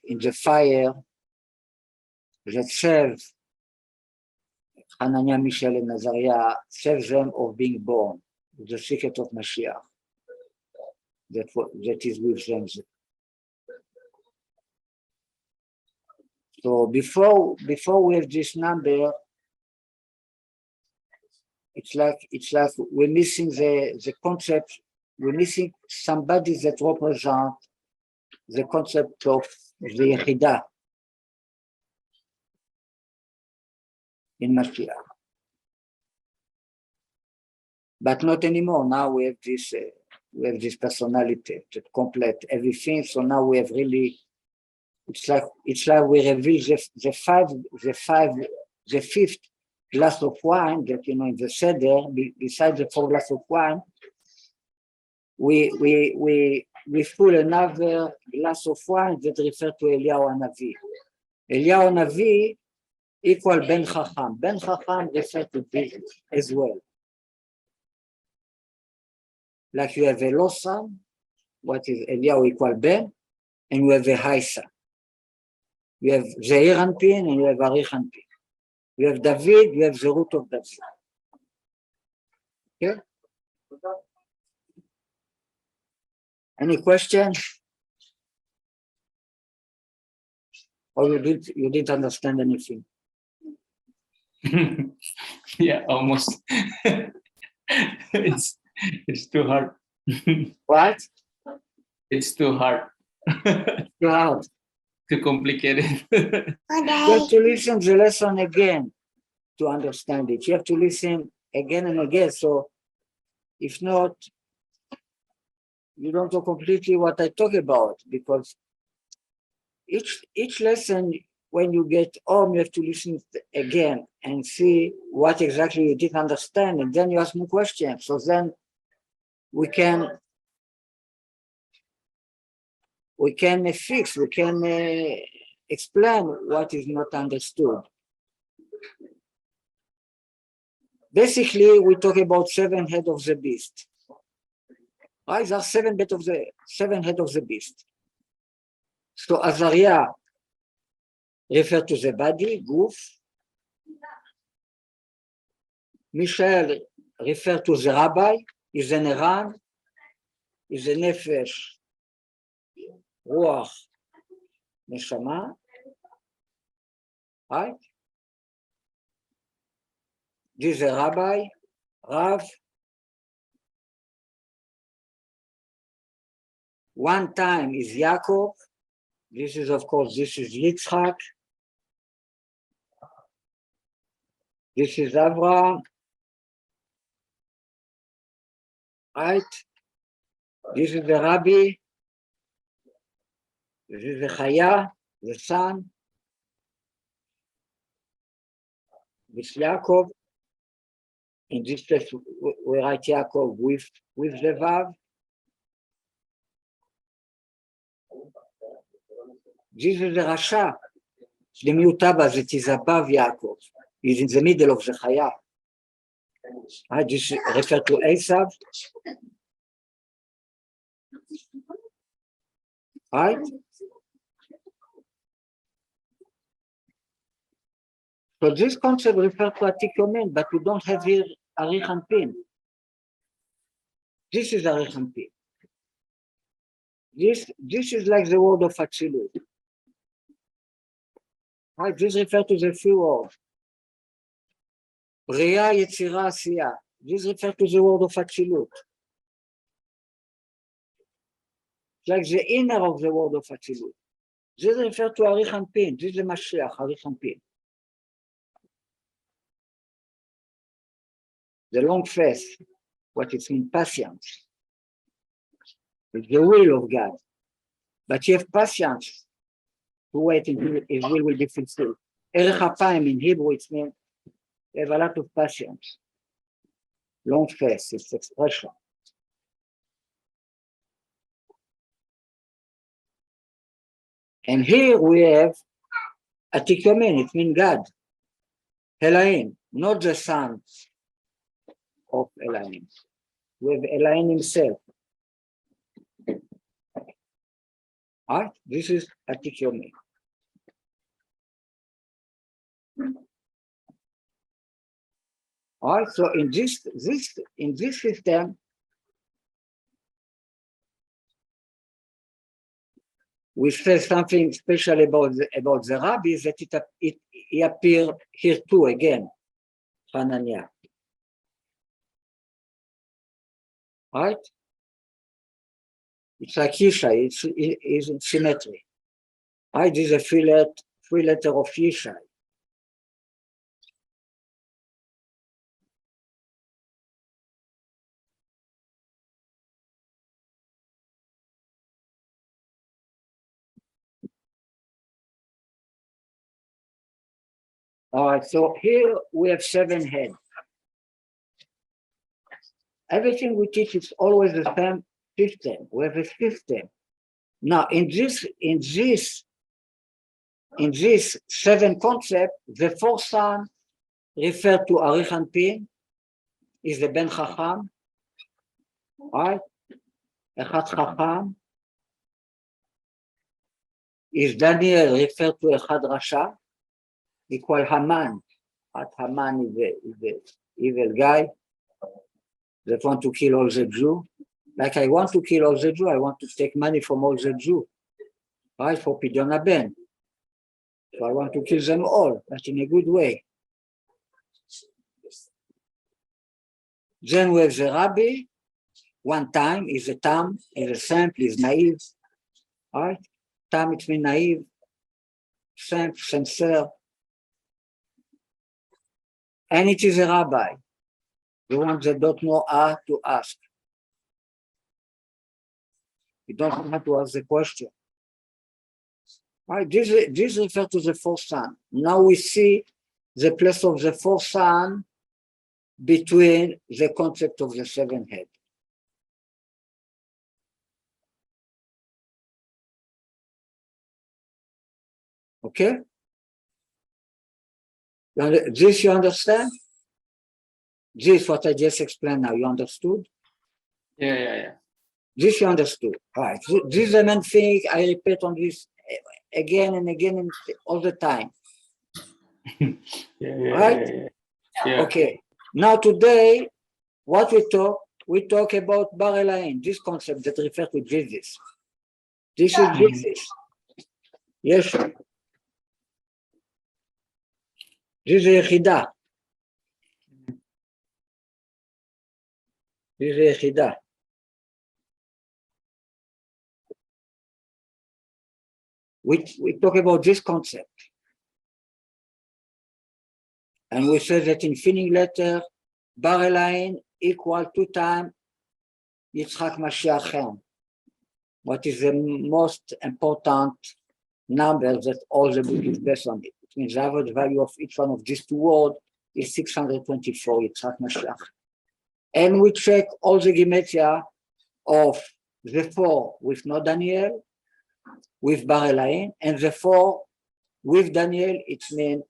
in the fire that save Hananiah, Mishael, and Azariah, save them of being born, the secret of Mashiach that is with them. So before we have this number, it's like we're missing the concept. We're missing somebody that represent the concept of the Yechidah in Mashiach. But not anymore. Now we have this personality to complete everything. So now we have really. It's like we reveal the fifth glass of wine that in the Seder, besides the 4 glasses of wine, we fill another glass of wine that refers to Eliyahu Hanavi. Eliyahu Hanavi equal Ben Chacham. Ben Chacham refers to this as well. Like you have a low son, what is Eliyahu equal Ben, and you have a high son. You have Zeir Anpin and you have Arich Anpin. You have David, you have the root of David. Okay? Any question? Or you didn't understand anything? Yeah, almost. It's too hard. What? It's too hard. Too hard. Too complicated. You have to listen to the lesson again to understand it. You have to listen again and again. So if not, you don't know completely what I talk about, because each lesson, when you get home, you have to listen again and see what exactly you didn't understand, and then you ask me questions. So then we can fix, we can explain what is not understood. Basically, we talk about 7 heads of the beast. Right? There are 7 heads of the beast. So Azariah refers to the body, Guf. Mishael refers to the rabbi, is an Iran, is a Nefesh, Ruach, Neshama. Right? This is a rabbi, Rav. One time is Yaakov. This is, of course, this is Yitzchak. This is Avraham. Right? This is the Rabbi. This is the Chaya, the son. This Yaakov. In this case, we write Yaakov with the Vav. This is the Rasha, the Mutaba that is above Yaakov. He's in the middle of the Chaya. This refers to Esav. Right? So this concept refers to Atikomen, but we don't have here Arich Anpin. This is Arich Anpin. This is like the word of Atzilut. Right? This refers to the few words. Bria, Yetzira, Asiya. This refers to the word of Atzilut. Like the inner of the word of Atzilut. This refers to Arich Anpin. This is the Mashiach, Arich Anpin. The long face, what it means, patience. It's the will of God. But you have patience to wait until his will be fulfilled. Erech HaPaim in Hebrew, it means you have a lot of patience. Long face, its expression. And here we have Atikomen, it means God. Elahin, not the son of Elahin. We have Elahin himself. Right? This is Atikomen. All right, so in this system, we say something special about the rabbis that he appeared here too again, Hananiah. Right? It's like Yishai, it's in symmetry. Right? This is a three letter of Yishai. All right, so here we have 7 heads. Everything we teach is always the same system. We have a system. Now, in this 7 concepts, the 4th son referred to Arich Anpin, is the Ben Chacham, right? Echad Chacham is Daniel referred to Echad Rasha, equal Haman. But Haman is the evil guy that want to kill all the Jews. Like I want to kill all the Jews, I want to take money from all the Jews, right? For Pidyon Ben. So I want to kill them all, but in a good way. Then we have the rabbi, one time is a tam, is a simple, is naive, right? Tam it means naive, simple, sincere. And it is a rabbi, the one that don't know how to ask. You don't know how to ask the question. Right? This refers to the 4th son. Now we see the place of the 4th son between the concept of the 7 head. Okay? This you understand? This what I just explained now, you understood? Yeah. This you understood, right? This is the main thing I repeat on this again and again and all the time. Right? Yeah. Okay. Now today, what we talk about Bar Elahin, this concept that refers to Jesus. This is Jesus. Yes. This is Yechidah. This is Yechidah. We talk about this concept. And we say that in finning letter, Bar Elahin equal 2 times Yitzchak Mashiach Chen. What is the most important number that all the book is based on it. It means the average value of each one of these 2 words is 624 Yitzchak Mashiach. And we check all the Gematria of the 4 with no Daniel, with Bar Elahin, and the 4 with Daniel, it means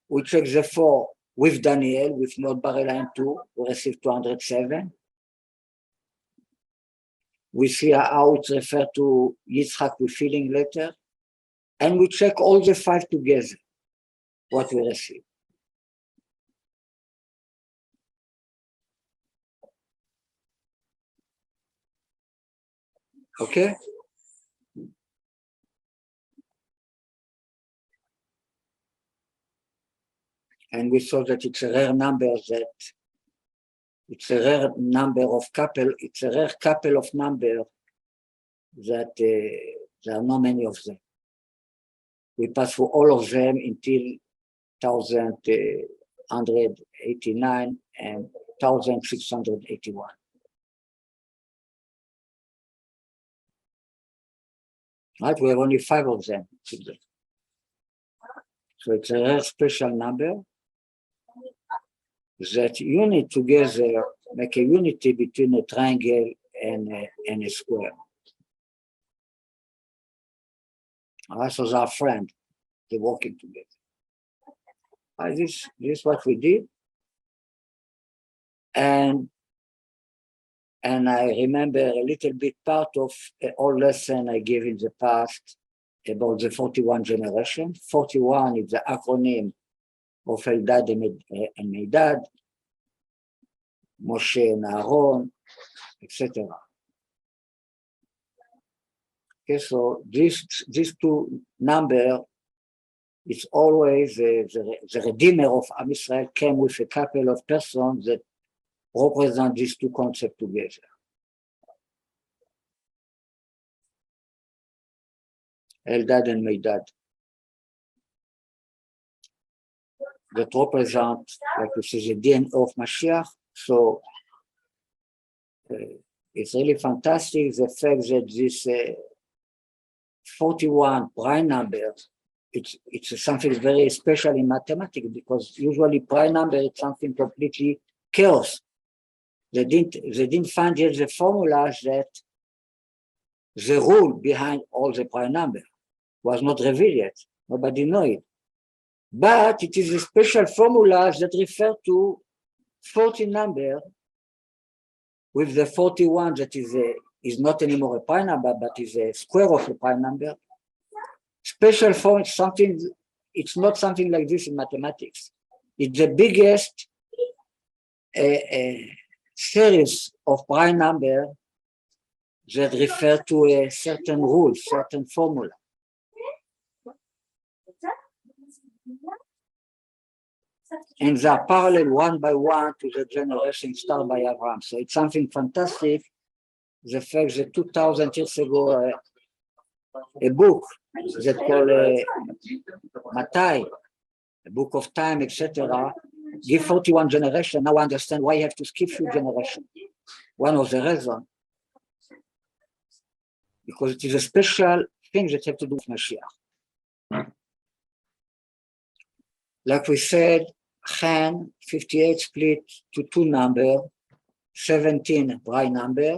we check the 4 with Daniel, with not Bar Elahin 2, we receive 207. We see how it's referred to Yitzchak with filling letter, and we check all the 5 together, what we receive. Okay? And we saw that it's a rare number it's a rare number of couple, it's a rare couple of number that there are not many of them. We passed through all of them until 1189 and 1681. Right, we have only 5 of them today. So it's a rare special number that unit together make a unity between a triangle and a square. All right, so they are friends, they're working together. This is what we did. And I remember a little bit part of an old lesson I gave in the past about the 41 generation. 41 is the acronym of Eldad and Medad, Moshe and Aaron, etc. Okay, so these two numbers, it's always the Redeemer of Am Israel came with a couple of persons that represent these two concepts together. Eldad and Medad. That represent, like we say, the DNA of Mashiach. So it's really fantastic the fact that this 41 prime numbers, it's something very special in mathematics, because usually prime number is something completely chaos. They didn't find yet the formulas that the rule behind all the prime number was not revealed yet. Nobody knows it. But it is a special formula that refer to 40 number with the 41 that is not anymore a prime number, but is a square of a prime number. Special form is something, it's not something like this in mathematics. It's the biggest series of prime number that refer to a certain rule, certain formula. And they are parallel one by one to the generation started by Abraham. So it's something fantastic. The fact that 2,000 years ago, a book that called Matai, a book of time, etc., give 41 generations. Now I understand why you have to skip few generations. One of the reasons, because it is a special thing that have to do with Mashiach. Like we said, Chen 58 split to 2 numbers, 17 prime number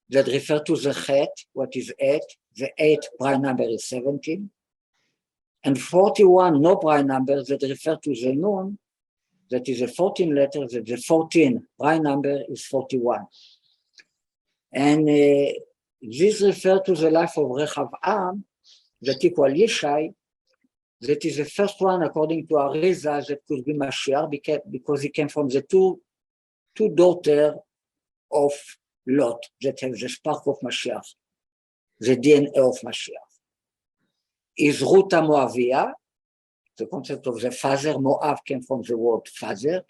that refer to the Chet, what is 8. The 8 prime number is 17. And 41 no prime numbers that refer to the Nun, that is a 14 letter, that the 14 prime number is 41. And this refers to the life of Rechavam, that equal Yishai, that is the first one, according to Arizal, that could be Mashiach, because he came from the two daughters of Lot that have the spark of Mashiach, the DNA of Mashiach. Is Ruth Moavia, the concept of the father. Moav came from the word father,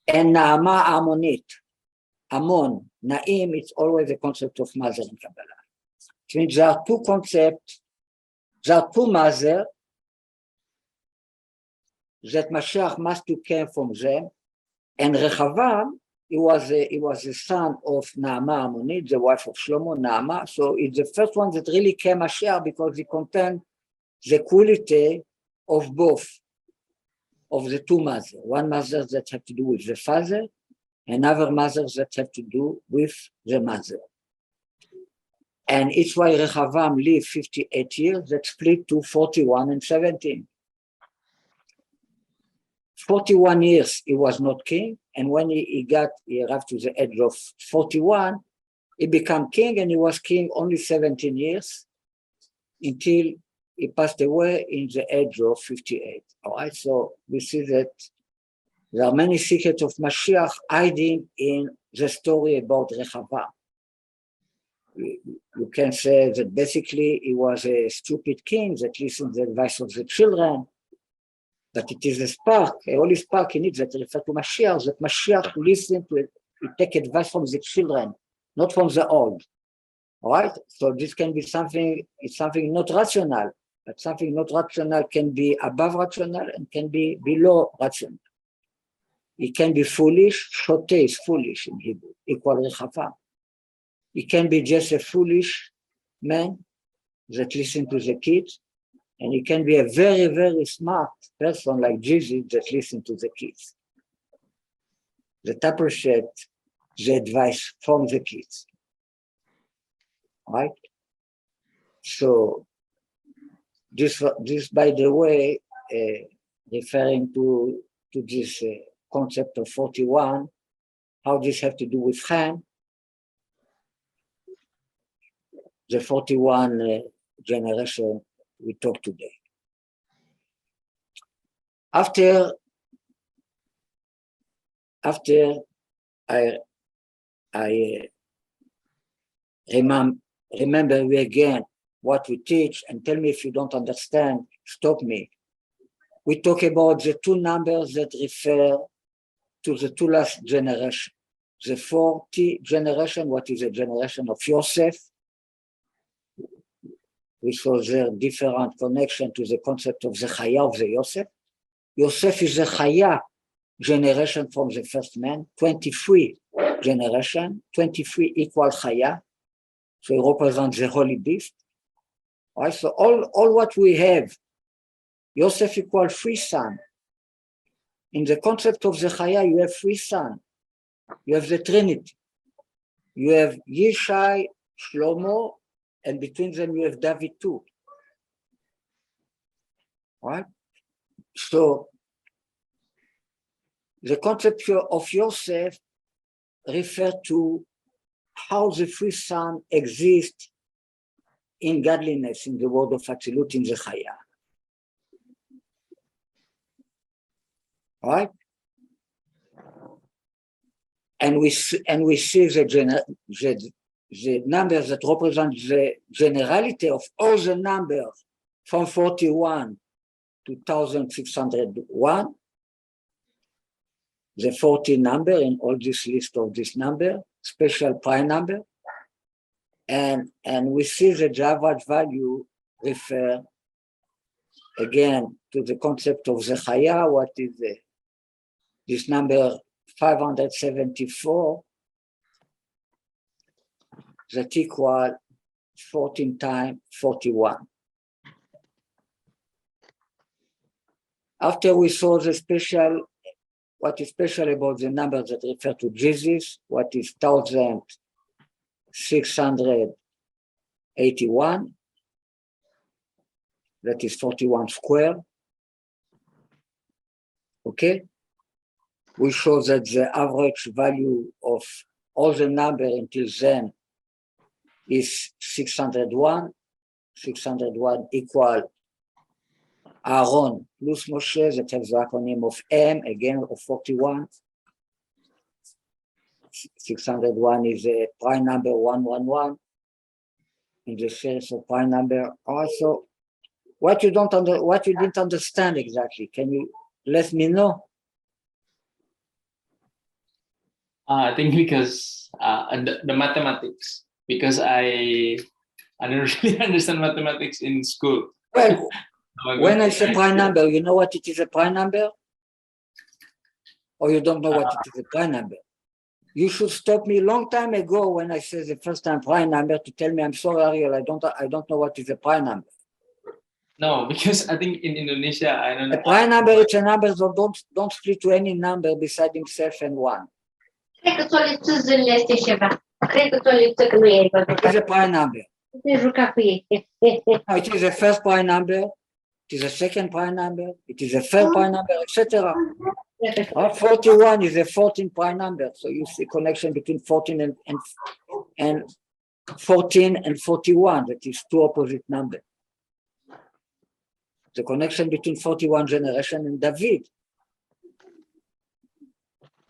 and Naama Ammonit. Ammon, Naim, it's always the concept of mother in Kabbalah. It means there are two concepts, there are two mothers that Mashiach must have came from them, and Rechavam, he was the son of Naama Ammonit, the wife of Shlomo, Naama. So it's the first one that really came Mashiach because he contained the quality of both, of the two mothers. One mother that had to do with the father, another mother that had to do with the mother. And it's why Rechavam lived 58 years, that split to 41 and 17. 41 years he was not king, and when he arrived to the age of 41, he became king, and he was king only 17 years until he passed away in the age of 58. All right, so we see that there are many secrets of Mashiach hiding in the story about Rechavam. You can say that basically he was a stupid king that listened to the advice of the children, but it is a spark, a holy spark in it that refers to Mashiach, that Mashiach listen to it, he take advice from the children, not from the old. All right? So this can be something, it's something not rational, but something not rational can be above rational and can be below rational. It can be foolish, shote is foolish in Hebrew, equal rechava. It can be just a foolish man that listens to the kids, and it can be a very, very smart person like Jesus that listens to the kids, that appreciate the advice from the kids. Right? So this by the way, referring to this concept of 41, how this have to do with Ham, the 41 generation we talk today. After I remember you again what we teach and tell me if you don't understand, stop me. We talk about the two numbers that refer to the two last generation. The 40 generation, what is the generation of Yosef, which was their different connection to the concept of the Chaya of the Yosef. Yosef is the Chaya generation from the first man, 23 generation, 23 equal Chaya, so it represents the holy beast. Right? So all what we have, Yosef equal 3 sons. In the concept of the Chaya, you have 3 sons. You have the Trinity. You have Yishai, Shlomo, and between them you have David too. Right? So the concept of Yosef refers to how the 3 sons exist in godliness, in the world of Atzilut, in the Chaya. Right? And we see the numbers that represent the generality of all the numbers from 41 to 1601, the 40 number in all this list of this number, special prime number, and we see the average value refer again to the concept of the Chaya, what is this number 574, that equal 14 times 41. After we saw the special, what is special about the numbers that refer to Jesus, what is 1681, that is 41 square. Okay? We show that the average value of all the numbers until then is 601. 601 equal Aaron plus Moshe, that has the acronym of M, again of 41. 601 is a prime number 111 in the series of prime number. Also, what you didn't understand exactly, can you let me know? I think because the mathematics, because I don't really understand mathematics in school. Well, when I say prime number, you know what it is a prime number? Or you don't know what it is a prime number? You should stop me a long time ago when I said the first time prime number to tell me, I'm sorry, Ariel, I don't know what is a prime number. No, because I think in Indonesia, I don't know. A prime number is a number that don't split to any number beside himself and 1. It is a prime number. No, it is a first prime number, it is a second prime number, it is a third prime number, etc. 41 is a 14 prime number, so you see connection between 14 and 14 and 41, that is 2 opposite numbers. The connection between 41 generation and David.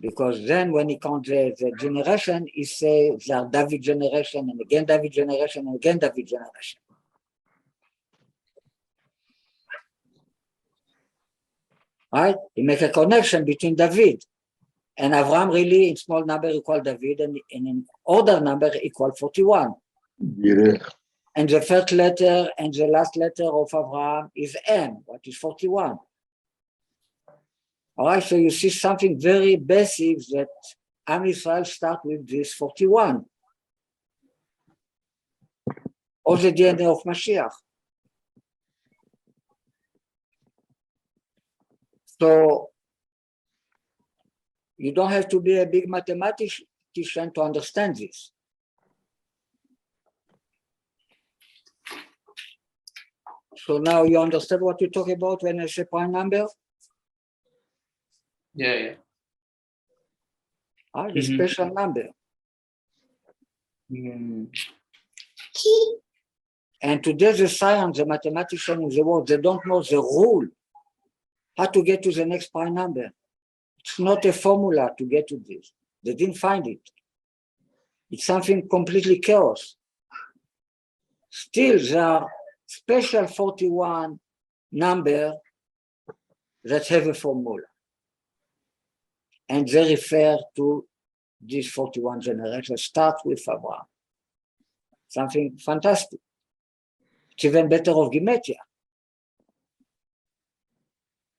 Because then when he counts the generation, he says they are David generation and again David generation and again David generation. Right? He makes a connection between David and Avraham really in small number equal David and in order number equal 41. Yeah. And the first letter and the last letter of Avraham is M, what is 41. All right, so you see something very basic that Am Israel start with this 41. Or the DNA of Mashiach. So you don't have to be a big mathematician to understand this. So now you understand what you talk about when I say prime number? Yeah. The special number. And today the science, the mathematician in the world, they don't know the rule, how to get to the next prime number. It's not a formula to get to this. They didn't find it. It's something completely chaos. Still, there are special 41 number that have a formula. And they refer to this 41 generation, start with Abraham. Something fantastic. It's even better of Gematria.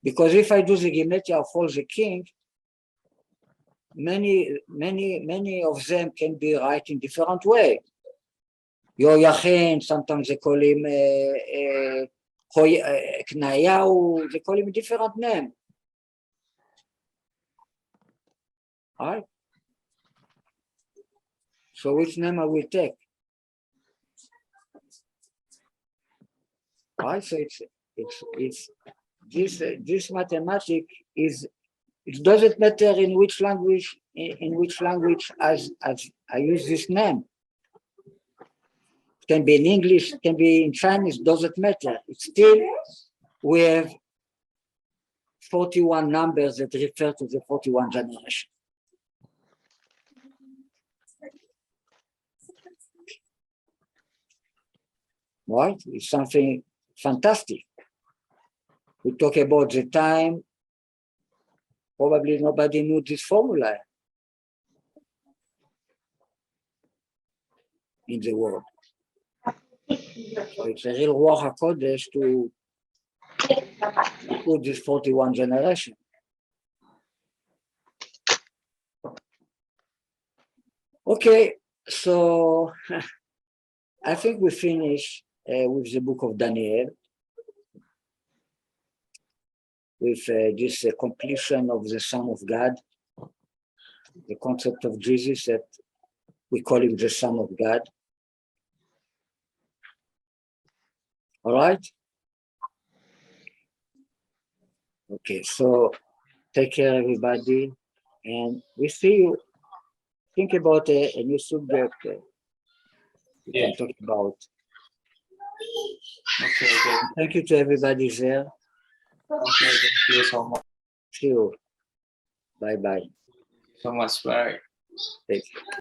Because if I do the Gematria of all the king, many of them can be right in different way. Yoyachin, sometimes they call him Knayahu, they call him a different name. All right? So which name I will take? All right, so it's this mathematics is, it doesn't matter in which language as I use this name. It can be in English, it can be in Chinese, doesn't matter. It's still, we have 41 numbers that refer to the 41 generation. Right? It's something fantastic. We talk about the time, probably nobody knew this formula in the world. So it's a real Ruach HaKodesh to put this 41 generation. Okay, so I think we finish with the book of Daniel, with this completion of the Son of God, the concept of Jesus that we call him the Son of God. All right? Okay, so take care, everybody, and we see you. Think about a new subject we can talk about. Okay. Thank you to everybody there. Okay, thank you so much. See you. Bye-bye. So much. Bye. Thank you.